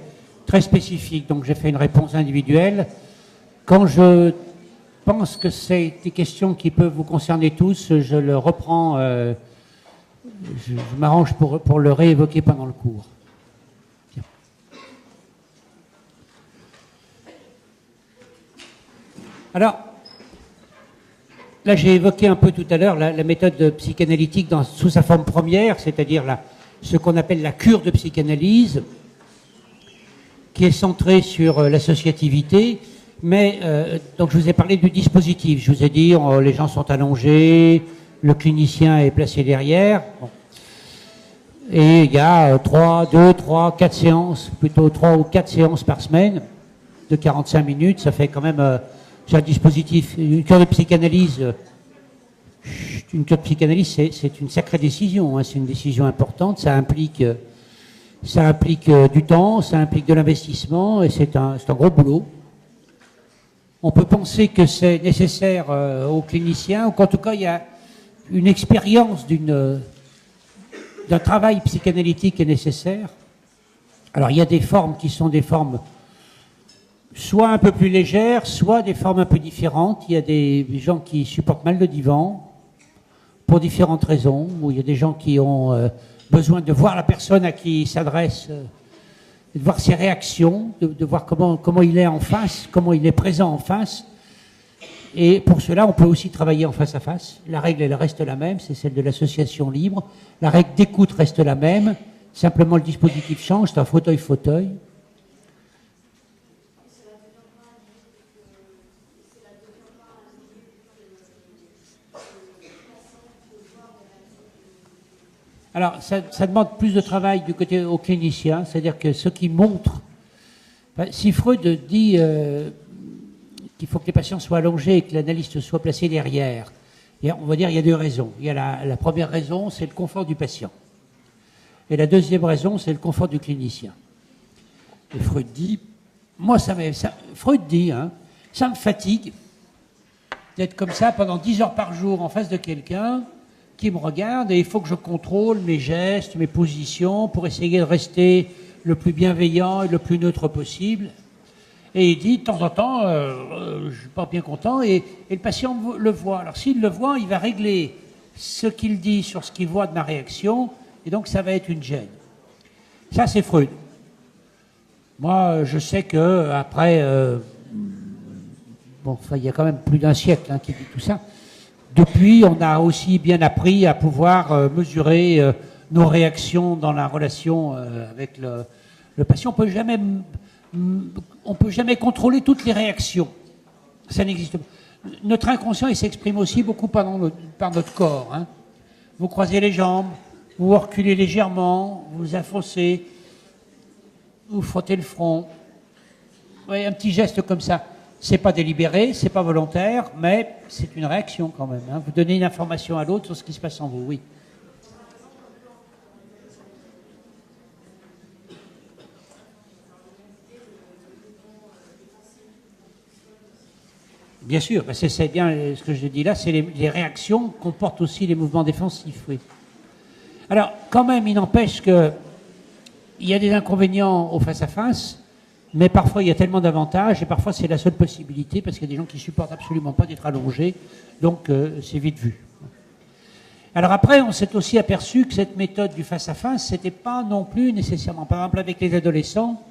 très spécifique, donc j'ai fait une réponse individuelle. Quand je pense que c'est des questions qui peuvent vous concerner tous, je le reprends, je m'arrange pour le réévoquer pendant le cours. Bien. Alors, là j'ai évoqué un peu tout à l'heure la méthode psychanalytique sous sa forme première, c'est-à-dire ce qu'on appelle la cure de psychanalyse, qui est centrée sur l'associativité. Mais, donc je vous ai parlé du dispositif. Je vous ai dit, les gens sont allongés, le clinicien est placé derrière. Bon. Et il y a 3, 4 séances, plutôt 3 ou 4 séances par semaine, de 45 minutes. Ça fait quand même, c'est un dispositif. Une cure de psychanalyse, c'est une sacrée décision, hein, c'est une décision importante. Ça implique du temps, ça implique de l'investissement, et c'est un gros boulot. On peut penser que c'est nécessaire aux cliniciens, ou qu'en tout cas il y a une expérience d'un travail psychanalytique qui est nécessaire. Alors il y a des formes qui sont des formes soit un peu plus légères, soit des formes un peu différentes. Il y a des gens qui supportent mal le divan pour différentes raisons, ou il y a des gens qui ont besoin de voir la personne à qui ils s'adressent, de voir ses réactions, de voir comment il est en face, comment il est présent en face. Et pour cela, on peut aussi travailler en face à face. La règle, elle reste la même, c'est celle de l'association libre. La règle d'écoute reste la même, simplement le dispositif change, c'est un fauteuil-fauteuil. Alors, ça demande plus de travail du côté aux cliniciens, c'est-à-dire que ce qui montre... Si Freud dit qu'il faut que les patients soient allongés et que l'analyste soit placé derrière, on va dire qu'il y a deux raisons. Il y a la première raison, c'est le confort du patient. Et la deuxième raison, c'est le confort du clinicien. Et Freud dit... Freud dit, hein, ça me fatigue d'être comme ça pendant 10 heures par jour en face de quelqu'un qui me regarde, et il faut que je contrôle mes gestes, mes positions pour essayer de rester le plus bienveillant et le plus neutre possible. Et il dit, de temps en temps, je ne suis pas bien content, et le patient le voit. Alors s'il le voit, il va régler ce qu'il dit sur ce qu'il voit de ma réaction, et donc ça va être une gêne. Ça, c'est Freud. Moi, je sais que après, il y a quand même plus d'un siècle qui dit tout ça. Depuis, on a aussi bien appris à pouvoir mesurer nos réactions dans la relation avec le patient. On peut jamais contrôler toutes les réactions. Ça n'existe pas. Notre inconscient, il s'exprime aussi beaucoup par notre corps. Hein. Vous croisez les jambes, vous reculez légèrement, vous affoncez, vous frottez le front. Oui, un petit geste comme ça. C'est pas délibéré, c'est pas volontaire, mais c'est une réaction quand même. Hein. Vous donnez une information à l'autre sur ce qui se passe en vous, oui. Bien sûr, c'est bien ce que je dis là, c'est les réactions comportent aussi les mouvements défensifs, oui. Alors, quand même, il n'empêche qu'il y a des inconvénients au face-à-face, mais parfois il y a tellement d'avantages, et parfois c'est la seule possibilité, parce qu'il y a des gens qui ne supportent absolument pas d'être allongés, donc c'est vite vu. Alors après, on s'est aussi aperçu que cette méthode du face-à-face, c'était pas non plus nécessairement. Par exemple, avec les adolescents,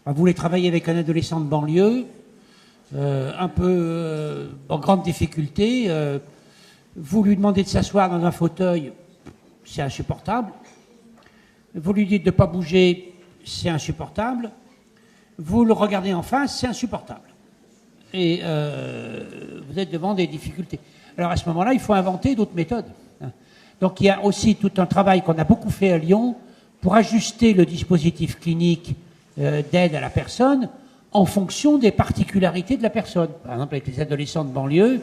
vous voulez travailler avec un adolescent de banlieue, un peu en grande difficulté, vous lui demandez de s'asseoir dans un fauteuil, c'est insupportable. Vous lui dites de ne pas bouger, c'est insupportable. Vous le regardez en face, c'est insupportable. Et vous êtes devant des difficultés. Alors à ce moment-là, il faut inventer d'autres méthodes. Donc il y a aussi tout un travail qu'on a beaucoup fait à Lyon pour ajuster le dispositif clinique d'aide à la personne en fonction des particularités de la personne. Par exemple, avec les adolescents de banlieue,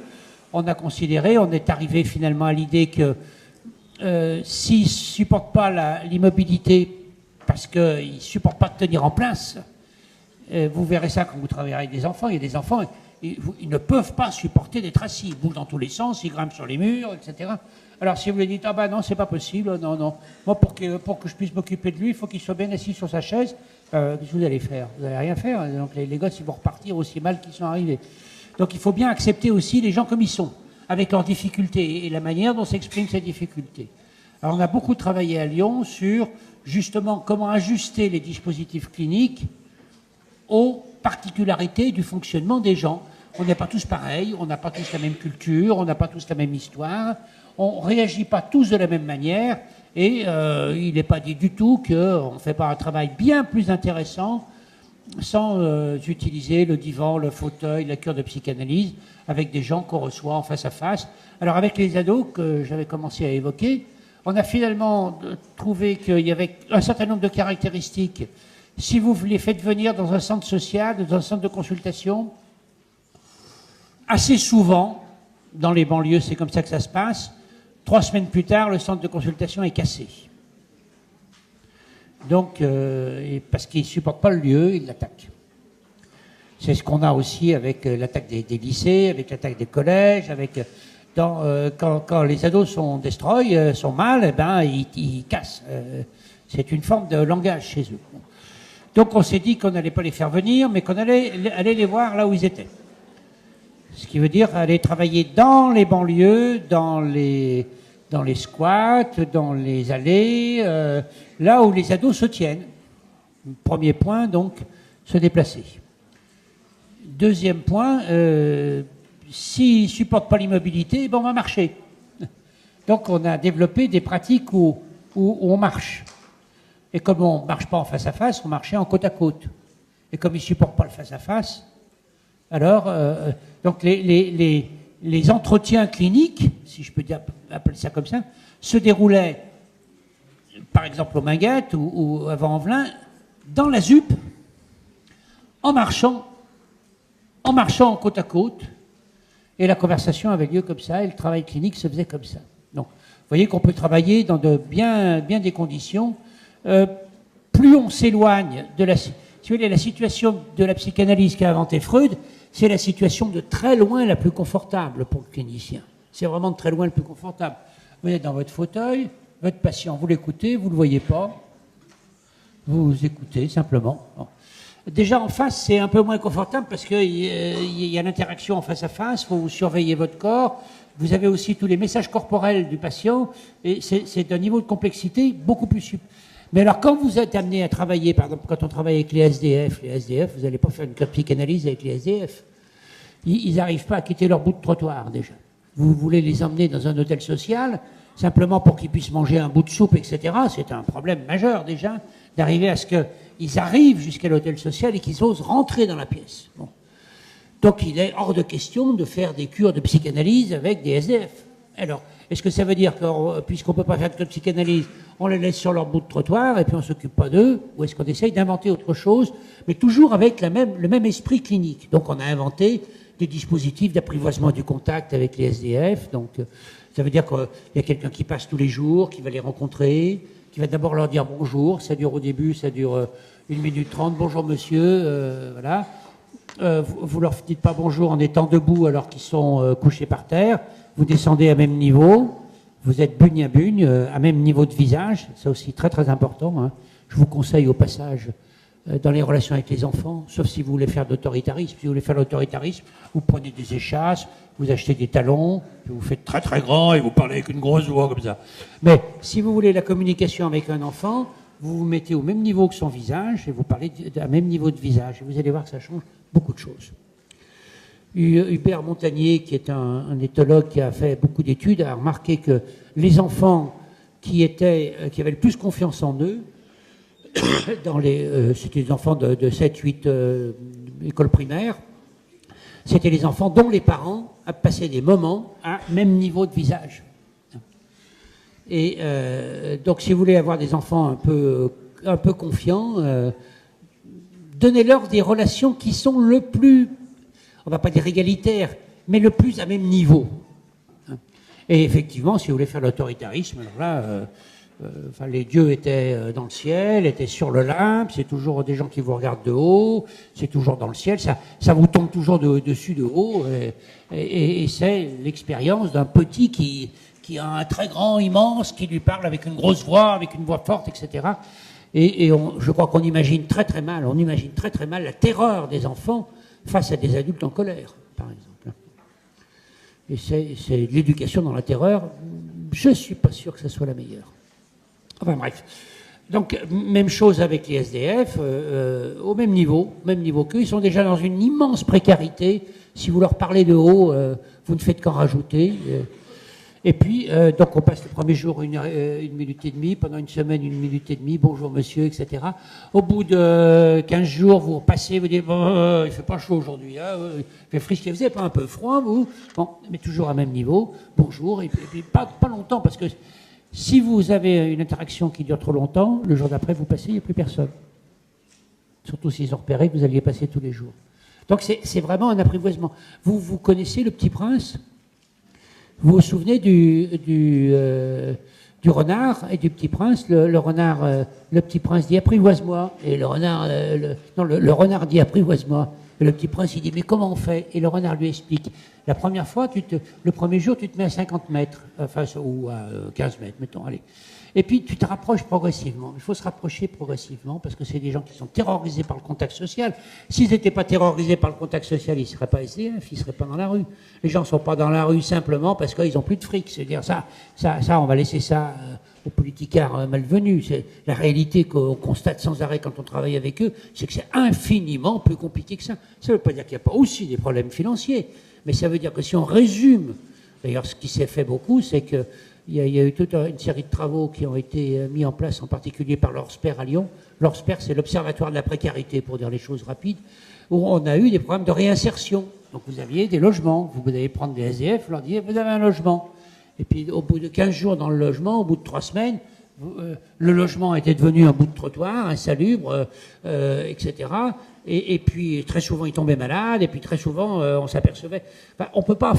on est arrivé finalement à l'idée que s'ils ne supportent pas l'immobilité parce qu'ils ne supportent pas de tenir en place, vous verrez ça quand vous travaillerez avec des enfants. Il y a des enfants, ils ne peuvent pas supporter d'être assis. Ils bougent dans tous les sens, ils grimpent sur les murs, etc. Alors si vous lui dites, ah ben non, c'est pas possible, non. Moi, pour que je puisse m'occuper de lui, il faut qu'il soit bien assis sur sa chaise. Qu'est-ce que vous allez faire? Vous n'allez rien faire. Donc les gosses, ils vont repartir aussi mal qu'ils sont arrivés. Donc il faut bien accepter aussi les gens comme ils sont, avec leurs difficultés et la manière dont s'expriment ces difficultés. Alors on a beaucoup travaillé à Lyon sur justement comment ajuster les dispositifs cliniques aux particularités du fonctionnement des gens. On n'est pas tous pareils, on n'a pas tous la même culture, on n'a pas tous la même histoire, on ne réagit pas tous de la même manière, et il n'est pas dit du tout qu'on ne fait pas un travail bien plus intéressant sans utiliser le divan, le fauteuil, la cure de psychanalyse, avec des gens qu'on reçoit en face à face. Alors avec les ados que j'avais commencé à évoquer, on a finalement trouvé qu'il y avait un certain nombre de caractéristiques. Si vous les faites venir dans un centre social, dans un centre de consultation, assez souvent, dans les banlieues, c'est comme ça que ça se passe, 3 semaines plus tard, le centre de consultation est cassé. Donc, parce qu'ils ne supportent pas le lieu, ils l'attaquent. C'est ce qu'on a aussi avec l'attaque des lycées, avec l'attaque des collèges, avec quand les ados sont destroy, sont mal, eh ben, ils cassent. C'est une forme de langage chez eux. Donc on s'est dit qu'on n'allait pas les faire venir, mais qu'on allait les voir là où ils étaient. Ce qui veut dire aller travailler dans les banlieues, dans les squats, dans les allées, là où les ados se tiennent. Premier point, donc, se déplacer. Deuxième point, s'ils ne supportent pas l'immobilité, ben on va marcher. Donc on a développé des pratiques où on marche. Et comme on ne marche pas en face à face, on marchait en côte à côte. Et comme ils ne supportent pas le face à face, alors, donc les entretiens cliniques, si je peux appeler ça comme ça, se déroulaient, par exemple au Minguette ou à Vent-en-Velin, dans la ZUP, en marchant en côte à côte, et la conversation avait lieu comme ça, et le travail clinique se faisait comme ça. Donc, vous voyez qu'on peut travailler dans bien des conditions. Plus on s'éloigne de la situation de la psychanalyse qu'a inventé Freud, c'est la situation de très loin la plus confortable pour le clinicien. C'est vraiment de très loin le plus confortable. Vous êtes dans votre fauteuil, votre patient, vous l'écoutez, vous ne le voyez pas, vous écoutez simplement. Bon. Déjà en face, c'est un peu moins confortable parce qu'il y a l'interaction en face à face, il faut vous surveiller votre corps, vous avez aussi tous les messages corporels du patient, et c'est d'un niveau de complexité beaucoup plus supérieur. Mais alors, quand vous êtes amené à travailler, par exemple, quand on travaille avec les SDF, vous n'allez pas faire une psychanalyse avec les SDF. Ils n'arrivent pas à quitter leur bout de trottoir, déjà. vous voulez les emmener dans un hôtel social, simplement pour qu'ils puissent manger un bout de soupe, etc. C'est un problème majeur déjà, d'arriver à ce qu'ils arrivent jusqu'à l'hôtel social et qu'ils osent rentrer dans la pièce. Bon. Donc il est hors de question de faire des cures de psychanalyse avec des SDF. Alors, est-ce que ça veut dire que, puisqu'on ne peut pas faire de psychanalyse, on les laisse sur leur bout de trottoir et puis on ne s'occupe pas d'eux, ou est-ce qu'on essaye d'inventer autre chose, mais toujours avec le même esprit clinique. Donc on a inventé des dispositifs d'apprivoisement du contact avec les SDF. Donc ça veut dire qu'il y a quelqu'un qui passe tous les jours, qui va les rencontrer, qui va d'abord leur dire bonjour. Ça dure au début, ça dure 1 minute 30. Bonjour monsieur, voilà. Vous leur dites pas bonjour en étant debout alors qu'ils sont couchés par terre. Vous descendez à même niveau. Vous êtes bugne à bugne, à même niveau de visage. C'est aussi très très important. Hein. Je vous conseille au passage, dans les relations avec les enfants, sauf si vous voulez faire de l'autoritarisme. Si vous voulez faire de l'autoritarisme, vous prenez des échasses, vous achetez des talons, puis vous faites très très grand et vous parlez avec une grosse voix comme ça. Mais si vous voulez la communication avec un enfant, vous vous mettez au même niveau que son visage et vous parlez à même niveau de visage. Et vous allez voir que ça change beaucoup de choses. Hubert Montagnier, qui est un éthologue qui a fait beaucoup d'études, a remarqué que les enfants qui avaient le plus confiance en eux, c'était les enfants de 7-8 écoles primaires, c'était les enfants dont les parents passaient des moments à même niveau de visage. Et donc, si vous voulez avoir des enfants un peu confiants, donnez-leur des relations qui sont le plus, on ne va pas dire égalitaires, mais le plus à même niveau. Et effectivement, si vous voulez faire l'autoritarisme, alors là, les dieux étaient dans le ciel, étaient sur l'Olympe, c'est toujours des gens qui vous regardent de haut, c'est toujours dans le ciel, ça vous tombe toujours dessus de haut, et c'est l'expérience d'un petit qui a un très grand, immense, qui lui parle avec une grosse voix, avec une voix forte, etc. Et je crois qu'on imagine très très mal la terreur des enfants face à des adultes en colère, par exemple. Et c'est l'éducation dans la terreur, je ne suis pas sûr que ce soit la meilleure. Enfin bref. Donc, même chose avec les SDF, au même niveau qu'eux, ils sont déjà dans une immense précarité. Si vous leur parlez de haut, vous ne faites qu'en rajouter. Et puis, donc on passe le premier jour 1 minute et demie, pendant une semaine 1 minute et demie, bonjour monsieur, etc. Au bout de 15 jours, vous repassez, vous dites, bon, il fait pas chaud aujourd'hui, hein, il fait frisquet, vous n'avez pas un peu froid, vous? Bon, mais toujours à même niveau, bonjour, et puis pas longtemps, parce que si vous avez une interaction qui dure trop longtemps, le jour d'après, vous passez, il n'y a plus personne. Surtout s'ils ont repéré que vous alliez passer tous les jours. Donc c'est vraiment un apprivoisement. Vous connaissez Le Petit Prince ? Vous vous souvenez du renard et du Petit Prince? Le renard, le Petit Prince dit apprivoise-moi, et le renard, le renard dit apprivoise-moi. Et le Petit Prince il dit mais comment on fait? Et le renard lui explique. La première fois, le premier jour, tu te mets à 50 mètres, enfin ou à 15 mètres, mettons, allez. Et puis tu te rapproches progressivement. Il faut se rapprocher progressivement parce que c'est des gens qui sont terrorisés par le contact social. S'ils n'étaient pas terrorisés par le contact social, ils ne seraient pas SDF, ils ne seraient pas dans la rue. Les gens ne sont pas dans la rue simplement parce qu'ils n'ont plus de fric. C'est-à-dire ça, on va laisser ça aux politicards malvenus. C'est la réalité qu'on constate sans arrêt quand on travaille avec eux, c'est que c'est infiniment plus compliqué que ça. Ça ne veut pas dire qu'il n'y a pas aussi des problèmes financiers, mais ça veut dire que si on résume, d'ailleurs ce qui s'est fait beaucoup, c'est que il y a eu toute une série de travaux qui ont été mis en place, en particulier par l'ORSPER à Lyon. L'ORSPER, c'est l'Observatoire de la précarité, pour dire les choses rapides, où on a eu des programmes de réinsertion. Donc vous aviez des logements, vous allez prendre des SDF, vous leur disiez, vous avez un logement. Et puis au bout de 15 jours dans le logement, au bout de 3 semaines, le logement était devenu un bout de trottoir, insalubre, etc. Et puis très souvent ils tombaient malades, et puis très souvent on s'apercevait. Enfin, on peut pas.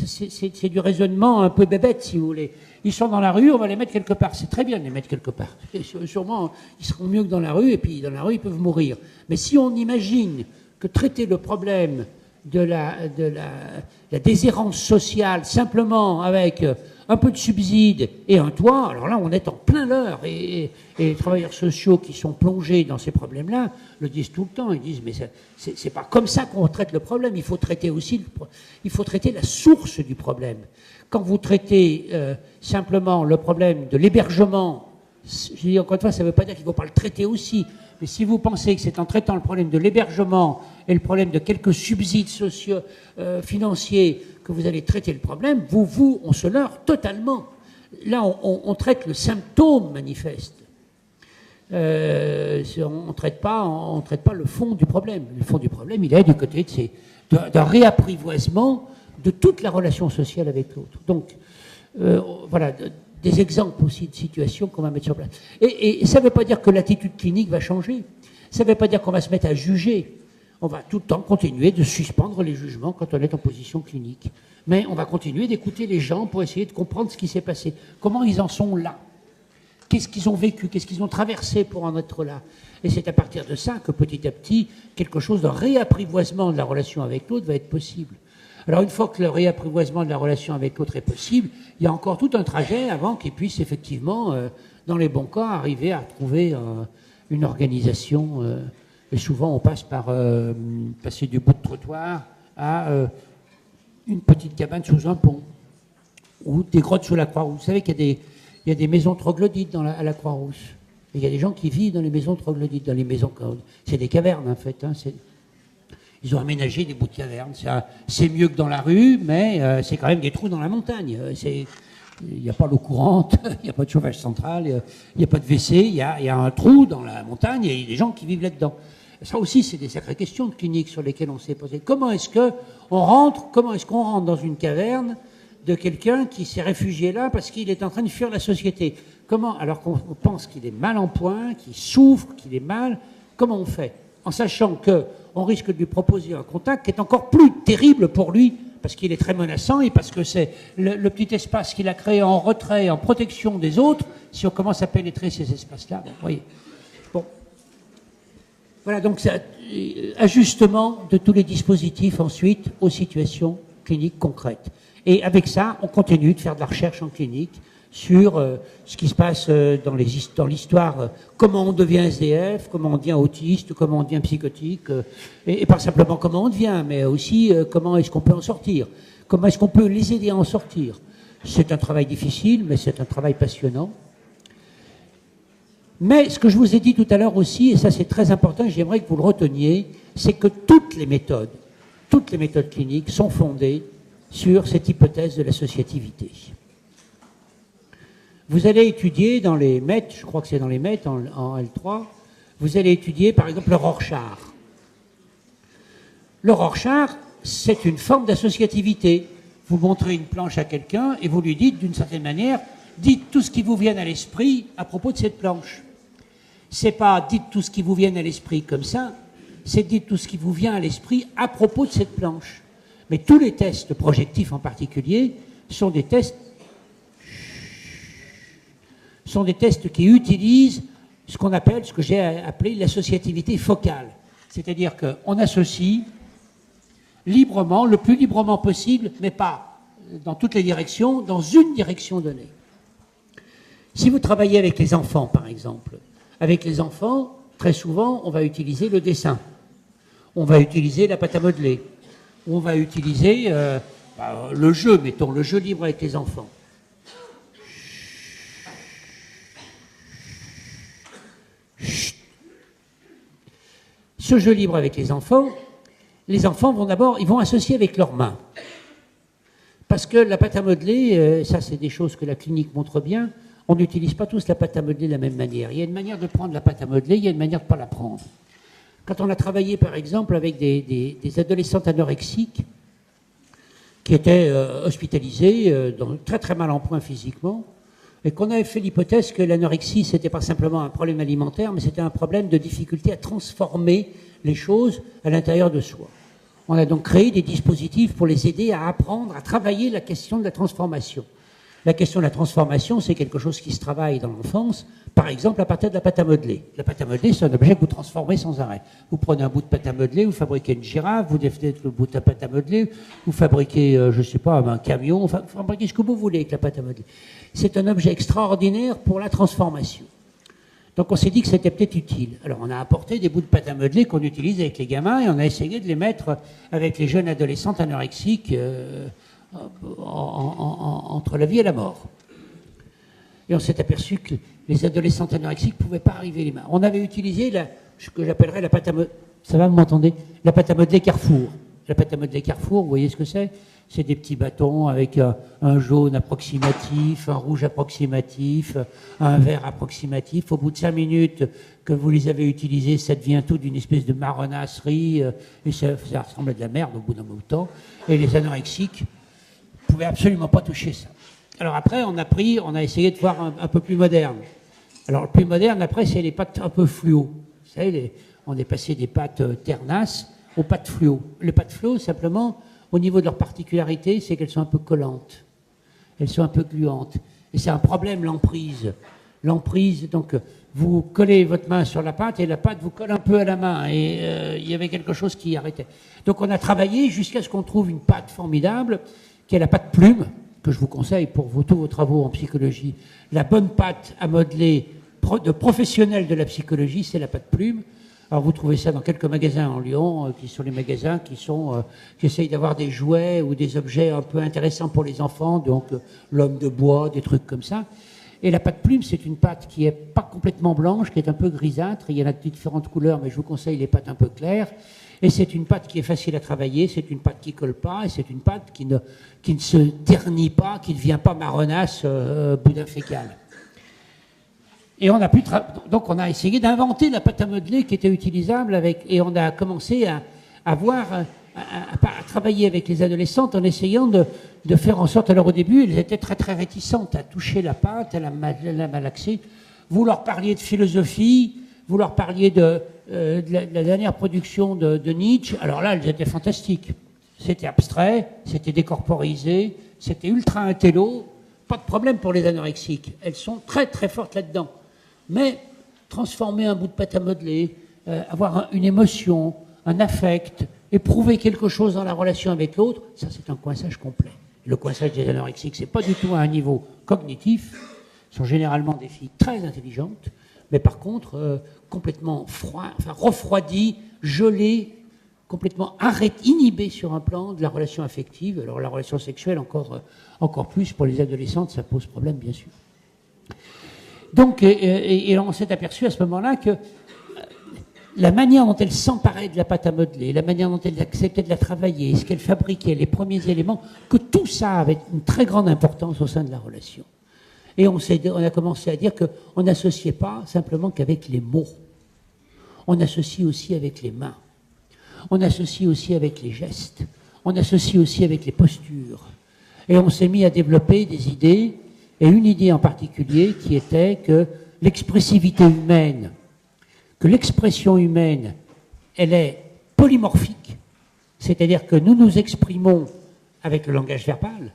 C'est du raisonnement un peu bébête, si vous voulez. Ils sont dans la rue, on va les mettre quelque part. C'est très bien de les mettre quelque part. Et sûrement ils seront mieux que dans la rue, et puis dans la rue ils peuvent mourir. Mais si on imagine que traiter le problème de la déshérence sociale simplement avec un peu de subsides et un toit, alors là on est en plein leurre, et les travailleurs sociaux qui sont plongés dans ces problèmes-là le disent tout le temps, ils disent mais c'est pas comme ça qu'on traite le problème, il faut traiter aussi la source du problème. Quand vous traitez simplement le problème de l'hébergement, Je dis encore une fois, ça ne veut pas dire qu'il ne faut pas le traiter aussi. Mais si vous pensez que c'est en traitant le problème de l'hébergement et le problème de quelques subsides sociaux, financiers, que vous allez traiter le problème, on se leurre totalement. Là, on traite le symptôme manifeste. On ne traite pas le fond du problème. Le fond du problème, il est du côté d'un réapprivoisement de toute la relation sociale avec l'autre. Donc, voilà, des exemples aussi de situations qu'on va mettre sur place. Et ça ne veut pas dire que l'attitude clinique va changer. Ça ne veut pas dire qu'on va se mettre à juger. On va tout le temps continuer de suspendre les jugements quand on est en position clinique. Mais on va continuer d'écouter les gens pour essayer de comprendre ce qui s'est passé. Comment ils en sont là? Qu'est-ce qu'ils ont vécu? Qu'est-ce qu'ils ont traversé pour en être là? Et c'est à partir de ça que petit à petit, quelque chose de réapprivoisement de la relation avec l'autre va être possible. Alors une fois que le réapprivoisement de la relation avec l'autre est possible, il y a encore tout un trajet avant qu'il puisse effectivement, dans les bons cas, arriver à trouver une organisation. Et souvent on passe par passer du bout de trottoir à une petite cabane sous un pont, ou des grottes sous la Croix-Rousse. Vous savez qu'il y a des maisons troglodytes à la Croix-Rousse. Il y a des gens qui vivent dans les maisons troglodytes, dans les maisons... C'est des cavernes, en fait. Hein, ils ont aménagé des bouts de cavernes. C'est mieux que dans la rue, mais c'est quand même des trous dans la montagne. Il n'y a pas l'eau courante, il n'y a pas de chauffage central, il n'y a pas de WC, il y a un trou dans la montagne et il y a des gens qui vivent là-dedans. Ça aussi, c'est des sacrées questions de clinique sur lesquelles on s'est posé. Comment est-ce qu'on rentre dans une caverne de quelqu'un qui s'est réfugié là parce qu'il est en train de fuir la société? Comment, alors qu'on pense qu'il est mal en point, qu'il souffre, qu'il est mal, comment on fait? En sachant qu'on risque de lui proposer un contact qui est encore plus terrible pour lui, parce qu'il est très menaçant et parce que c'est le petit espace qu'il a créé en retrait, en protection des autres, si on commence à pénétrer ces espaces-là, vous voyez. Bon. Voilà, donc c'est ajustement de tous les dispositifs ensuite aux situations cliniques concrètes. Et avec ça, on continue de faire de la recherche en clinique sur ce qui se passe dans l'histoire, comment on devient SDF, comment on devient autiste, comment on devient psychotique, et pas simplement comment on devient, mais aussi comment est-ce qu'on peut en sortir, comment est-ce qu'on peut les aider à en sortir. C'est un travail difficile, mais c'est un travail passionnant. Mais ce que je vous ai dit tout à l'heure aussi, et ça c'est très important, et j'aimerais que vous le reteniez, c'est que toutes les méthodes cliniques sont fondées sur cette hypothèse de l'associativité. Vous allez étudier dans les MET, je crois que c'est dans les MET en L3, vous allez étudier par exemple le Rorschach. Le Rorschach, c'est une forme d'associativité. Vous montrez une planche à quelqu'un et vous lui dites d'une certaine manière, dites tout ce qui vous vient à l'esprit à propos de cette planche. C'est pas dites tout ce qui vous vient à l'esprit comme ça, c'est dites tout ce qui vous vient à l'esprit à propos de cette planche. Mais tous les tests projectifs en particulier sont des tests qui utilisent ce qu'on appelle, ce que j'ai appelé l'associativité focale. C'est-à-dire qu'on associe librement, le plus librement possible, mais pas dans toutes les directions, dans une direction donnée. Si vous travaillez avec les enfants, par exemple, avec les enfants, très souvent, on va utiliser le dessin. On va utiliser la pâte à modeler. On va utiliser le jeu, mettons, le jeu libre avec les enfants. Ce jeu libre avec les enfants vont d'abord, ils vont associer avec leurs mains. Parce que la pâte à modeler, ça c'est des choses que la clinique montre bien, on n'utilise pas tous la pâte à modeler de la même manière. Il y a une manière de prendre la pâte à modeler, il y a une manière de ne pas la prendre. Quand on a travaillé par exemple avec des adolescentes anorexiques qui étaient hospitalisées, très très mal en point physiquement, et qu'on avait fait l'hypothèse que l'anorexie, ce n'était pas simplement un problème alimentaire, mais c'était un problème de difficulté à transformer les choses à l'intérieur de soi. On a donc créé des dispositifs pour les aider à apprendre, à travailler la question de la transformation. La question de la transformation, c'est quelque chose qui se travaille dans l'enfance, par exemple à partir de la pâte à modeler. La pâte à modeler, c'est un objet que vous transformez sans arrêt. Vous prenez un bout de pâte à modeler, vous fabriquez une girafe, vous défaites le bout de pâte à modeler, vous fabriquez, je ne sais pas, un camion, enfin, vous fabriquez ce que vous voulez avec la pâte à modeler. C'est un objet extraordinaire pour la transformation. Donc on s'est dit que c'était peut-être utile. Alors on a apporté des bouts de pâte à modeler qu'on utilise avec les gamins et on a essayé de les mettre avec les jeunes adolescentes anorexiques entre la vie et la mort. Et on s'est aperçu que les adolescentes anorexiques ne pouvaient pas arriver les mains. On avait utilisé ce que j'appellerais la pâte à modeler. Ça va, vous m'entendez? La pâte à modeler Carrefour. La pâte à modeler Carrefour, vous voyez ce que c'est? C'est des petits bâtons avec un jaune approximatif, un rouge approximatif, un vert approximatif. Au bout de 5 minutes que vous les avez utilisés, ça devient tout d'une espèce de marronasserie, et ça ressemble à de la merde au bout d'un bout de temps. Et les anorexiques ne pouvaient absolument pas toucher ça. Alors après, on a essayé de voir un peu plus moderne. Alors le plus moderne, après, c'est les pâtes un peu fluo. Vous savez, on est passé des pâtes ternaces aux pâtes fluo. Les pâtes fluo, simplement, au niveau de leur particularité, c'est qu'elles sont un peu collantes. Elles sont un peu gluantes. Et c'est un problème, l'emprise. L'emprise, donc, vous collez votre main sur la pâte et la pâte vous colle un peu à la main. Et il y avait quelque chose qui arrêtait. Donc on a travaillé jusqu'à ce qu'on trouve une pâte formidable, qui est la pâte plume, que je vous conseille pour tous vos travaux en psychologie. La bonne pâte à modeler de professionnels de la psychologie, c'est la pâte plume. Alors vous trouvez ça dans quelques magasins en Lyon, qui sont les magasins qui essayent d'avoir des jouets ou des objets un peu intéressants pour les enfants, donc l'homme de bois, des trucs comme ça. Et la pâte plume, c'est une pâte qui est pas complètement blanche, qui est un peu grisâtre. Il y en a de différentes couleurs, mais je vous conseille les pâtes un peu claires. Et c'est une pâte qui est facile à travailler, c'est une pâte qui colle pas, et c'est une pâte qui ne se ternit pas, qui ne devient pas marronasse, boudin fécal. Et donc on a essayé d'inventer la pâte à modeler qui était utilisable et on a commencé à travailler avec les adolescentes en essayant de faire en sorte, alors au début, elles étaient très très réticentes à toucher la pâte, à la malaxer. Vous leur parliez de philosophie, vous leur parliez de la dernière production de Nietzsche, alors là, elles étaient fantastiques. C'était abstrait, c'était décorporisé, c'était ultra intello, pas de problème pour les anorexiques. Elles sont très très fortes là-dedans. Mais transformer un bout de pâte à modeler, avoir une émotion, un affect, éprouver quelque chose dans la relation avec l'autre, ça c'est un coinçage complet. Le coinçage des anorexiques, c'est pas du tout à un niveau cognitif, ce sont généralement des filles très intelligentes, mais par contre complètement refroidies, gelées, complètement inhibées sur un plan de la relation affective. Alors la relation sexuelle encore plus pour les adolescentes, ça pose problème bien sûr. Donc, et on s'est aperçu à ce moment-là que la manière dont elle s'emparait de la pâte à modeler, la manière dont elle acceptait de la travailler, ce qu'elle fabriquait, les premiers éléments, que tout ça avait une très grande importance au sein de la relation. Et on a commencé à dire qu'on n'associait pas simplement qu'avec les mots. On associe aussi avec les mains. On associe aussi avec les gestes. On associe aussi avec les postures. Et on s'est mis à développer des idées, et une idée en particulier qui était que l'expressivité humaine, que l'expression humaine, elle est polymorphique, c'est-à-dire que nous nous exprimons avec le langage verbal,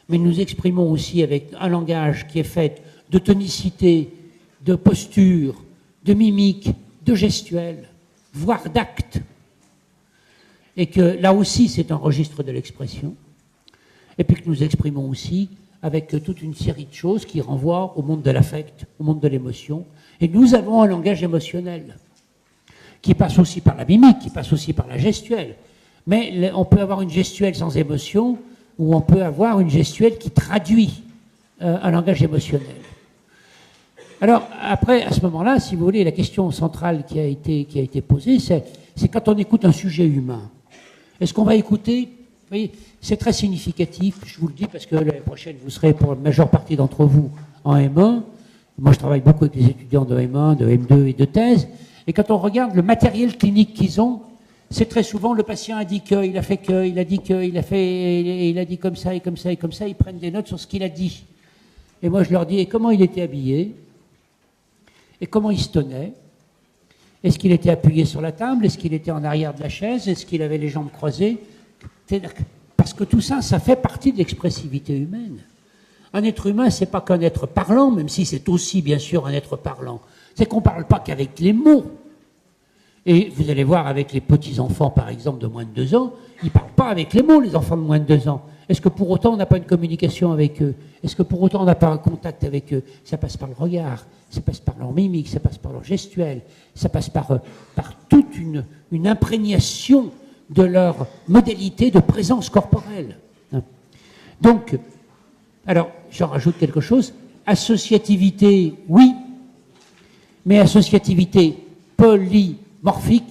mais nous exprimons aussi avec un langage qui est fait de tonicité, de posture, de mimique, de gestuelle, voire d'actes, et que là aussi c'est un registre de l'expression, et puis que nous exprimons aussi avec toute une série de choses qui renvoient au monde de l'affect, au monde de l'émotion. Et nous avons un langage émotionnel qui passe aussi par la mimique, qui passe aussi par la gestuelle. Mais on peut avoir une gestuelle sans émotion, ou on peut avoir une gestuelle qui traduit un langage émotionnel. Alors, après, à ce moment-là, si vous voulez, la question centrale qui a été posée, c'est quand on écoute un sujet humain, est-ce qu'on va écouter... Vous voyez, c'est très significatif, je vous le dis parce que l'année prochaine, vous serez pour la majeure partie d'entre vous en M1. Moi, je travaille beaucoup avec les étudiants de M1, de M2 et de thèse. Et quand on regarde le matériel clinique qu'ils ont, c'est très souvent le patient a dit que, il a fait que, il a dit que, il a dit comme ça et comme ça et comme ça. Ils prennent des notes sur ce qu'il a dit. Et moi, je leur dis, et comment il était habillé? Et comment il se tenait? Est-ce qu'il était appuyé sur la table? Est-ce qu'il était en arrière de la chaise? Est-ce qu'il avait les jambes croisées? Parce que tout ça, ça fait partie de l'expressivité humaine. Un être humain, c'est pas qu'un être parlant, même si c'est aussi, bien sûr, un être parlant. C'est qu'on ne parle pas qu'avec les mots. Et vous allez voir avec les petits-enfants, par exemple, de moins de 2 ans, ils ne parlent pas avec les mots, les enfants de moins de 2 ans. Est-ce que pour autant on n'a pas une communication avec eux? Est-ce que pour autant on n'a pas un contact avec eux? Ça passe par le regard, ça passe par leur mimique, ça passe par leur gestuelle, ça passe par toute une imprégnation de leur modalité de présence corporelle. Donc, alors, j'en rajoute quelque chose. associativité, oui, mais associativité polymorphique,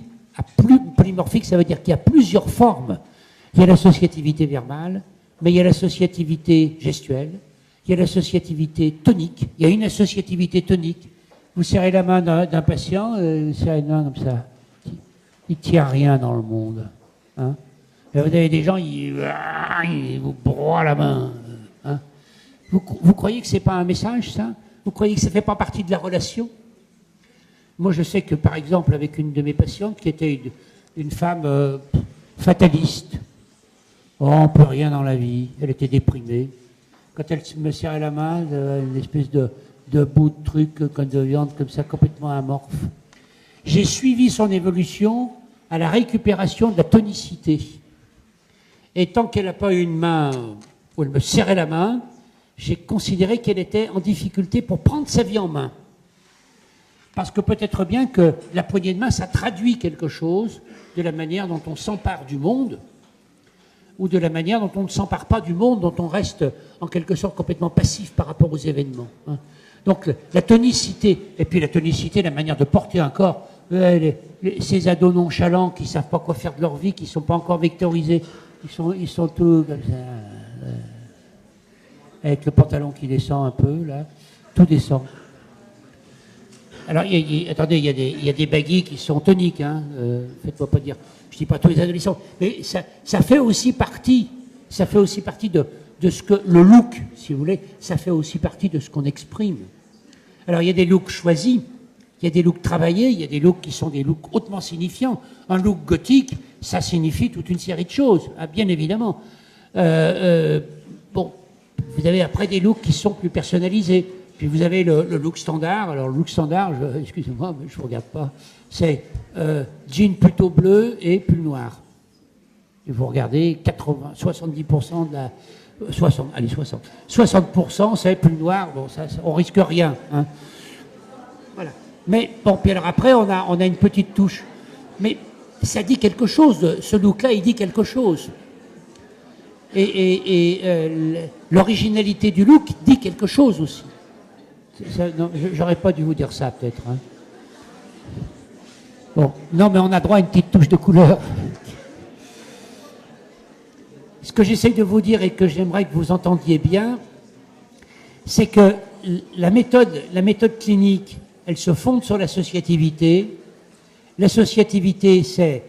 polymorphique, ça veut dire qu'il y a plusieurs formes. Il y a l'associativité verbale, mais il y a l'associativité gestuelle, il y a l'associativité tonique, il y a une associativité tonique. Vous serrez la main d'un patient, vous serrez la main comme ça. Il ne tient rien dans le monde. Hein. Et vous avez des gens, ils vous broient la main. Hein. Vous croyez que ce n'est pas un message, ça? Vous croyez que ça ne fait pas partie de la relation? Moi, je sais que, par exemple, avec une de mes patientes, qui était une femme fataliste, on ne peut rien dans la vie, elle était déprimée. Quand elle me serrait la main, une espèce de bout de truc, comme de viande, comme ça, complètement amorphe. J'ai suivi son évolution à la récupération de la tonicité. Et tant qu'elle n'a pas eu une main où elle me serrait la main, j'ai considéré qu'elle était en difficulté pour prendre sa vie en main. Parce que peut-être bien que la poignée de main, ça traduit quelque chose de la manière dont on s'empare du monde, ou de la manière dont on ne s'empare pas du monde, dont on reste en quelque sorte complètement passif par rapport aux événements. Hein. Donc la tonicité, et puis la tonicité, la manière de porter un corps, ces ados nonchalants qui ne savent pas quoi faire de leur vie, qui ne sont pas encore vectorisés, ils sont tous comme ça, avec le pantalon qui descend un peu, là, tout descend. Alors, attendez, il y a des baguilles qui sont toniques, hein, faites-moi pas dire, je ne dis pas tous les adolescents, mais ça fait aussi partie de ce que, le look, si vous voulez, ça fait aussi partie de ce qu'on exprime. Alors, il y a des looks choisis, il y a des looks travaillés, il y a des looks qui sont des looks hautement signifiants. Un look gothique, ça signifie toute une série de choses, hein, bien évidemment. Bon, vous avez après des looks qui sont plus personnalisés. Puis vous avez le look standard. Alors, le look standard, excusez-moi, mais je ne regarde pas. C'est jean plutôt bleu et pull noir. Et vous regardez, 70% de la... 60%, c'est pull noir. Bon, ça, on risque rien. Hein. Voilà. Mais bon, puis alors après, on a une petite touche. Mais ça dit quelque chose. Ce look-là, il dit quelque chose. Et l'originalité du look dit quelque chose aussi. J'aurais pas dû vous dire ça, peut-être. Hein. Bon, non, mais on a droit à une petite touche de couleur. Ce que j'essaie de vous dire et que j'aimerais que vous entendiez bien, c'est que la méthode clinique, elle se fonde sur l'associativité. L'associativité, c'est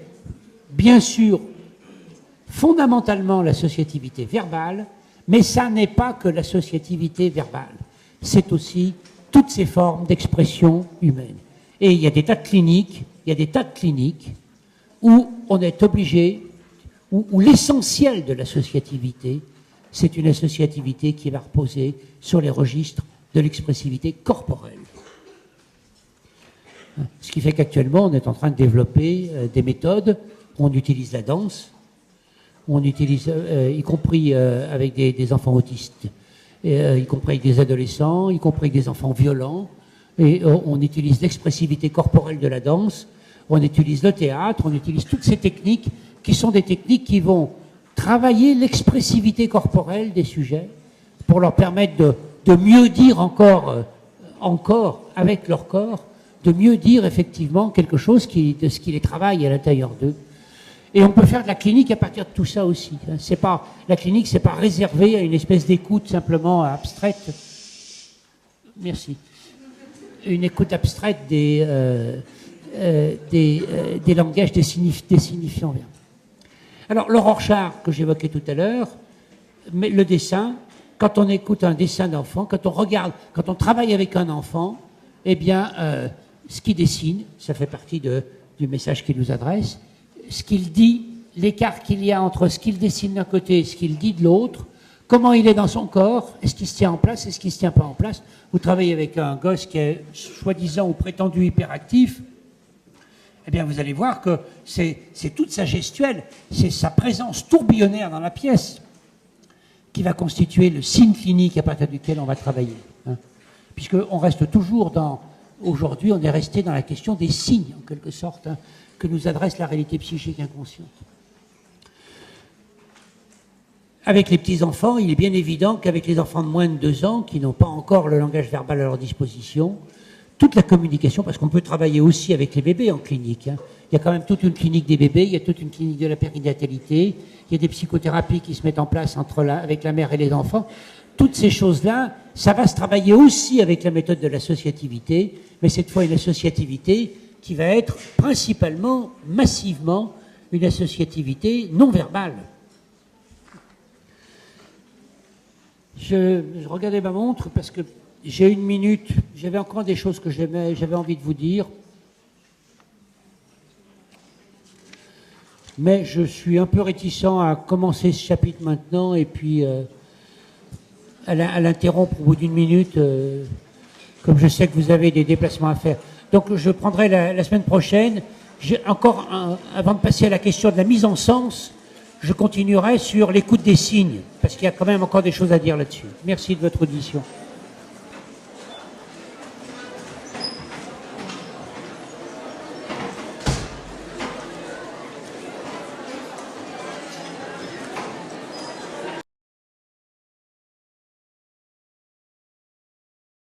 bien sûr fondamentalement l'associativité verbale, mais ça n'est pas que l'associativité verbale. C'est aussi toutes ces formes d'expression humaine. Et il y a des tas de cliniques, où on est obligé, où l'essentiel de l'associativité, c'est une associativité qui va reposer sur les registres de l'expressivité corporelle. Ce qui fait qu'actuellement, on est en train de développer des méthodes où on utilise la danse, où on utilise, y compris avec des enfants autistes, y compris avec des adolescents, y compris avec des enfants violents, et on utilise l'expressivité corporelle de la danse, on utilise le théâtre, on utilise toutes ces techniques qui sont des techniques qui vont travailler l'expressivité corporelle des sujets pour leur permettre de mieux dire encore avec leur corps, de mieux dire effectivement quelque chose de ce qui les travaille à l'intérieur d'eux. Et on peut faire de la clinique à partir de tout ça aussi. La clinique, c'est pas réservé à une espèce d'écoute simplement abstraite. Merci. Une écoute abstraite des langages, des signifiants verbaux. Alors, le Rorschach que j'évoquais tout à l'heure, mais le dessin, quand on écoute un dessin d'enfant, quand on travaille avec un enfant, eh bien, ce qu'il dessine, ça fait partie du message qu'il nous adresse, ce qu'il dit, l'écart qu'il y a entre ce qu'il dessine d'un côté et ce qu'il dit de l'autre, comment il est dans son corps, est-ce qu'il se tient en place, est-ce qu'il ne se tient pas en place. Vous travaillez avec un gosse qui est soi-disant ou prétendu hyperactif, eh bien vous allez voir que c'est toute sa gestuelle, c'est sa présence tourbillonnaire dans la pièce qui va constituer le signe clinique à partir duquel on va travailler. Hein. Puisqu'on reste toujours aujourd'hui, on est resté dans la question des signes, en quelque sorte, hein, que nous adresse la réalité psychique inconsciente. avec les petits-enfants, il est bien évident qu'avec les enfants de moins de 2 ans, qui n'ont pas encore le langage verbal à leur disposition, toute la communication, parce qu'on peut travailler aussi avec les bébés en clinique. Il y a quand même toute une clinique des bébés, il y a toute une clinique de la périnatalité, il y a des psychothérapies qui se mettent en place avec la mère et les enfants. Toutes ces choses-là, ça va se travailler aussi avec la méthode de l'associativité, mais cette fois une associativité qui va être principalement, massivement, une associativité non verbale. Je regardais ma montre parce que j'ai 1 minute. J'avais encore des choses que j'avais envie de vous dire. Mais je suis un peu réticent à commencer ce chapitre maintenant et puis à l'interrompre au bout d'1 minute, comme je sais que vous avez des déplacements à faire. Donc je prendrai la semaine prochaine. Avant de passer à la question de la mise en sens, je continuerai sur l'écoute des signes, parce qu'il y a quand même encore des choses à dire là-dessus. Merci de votre audition.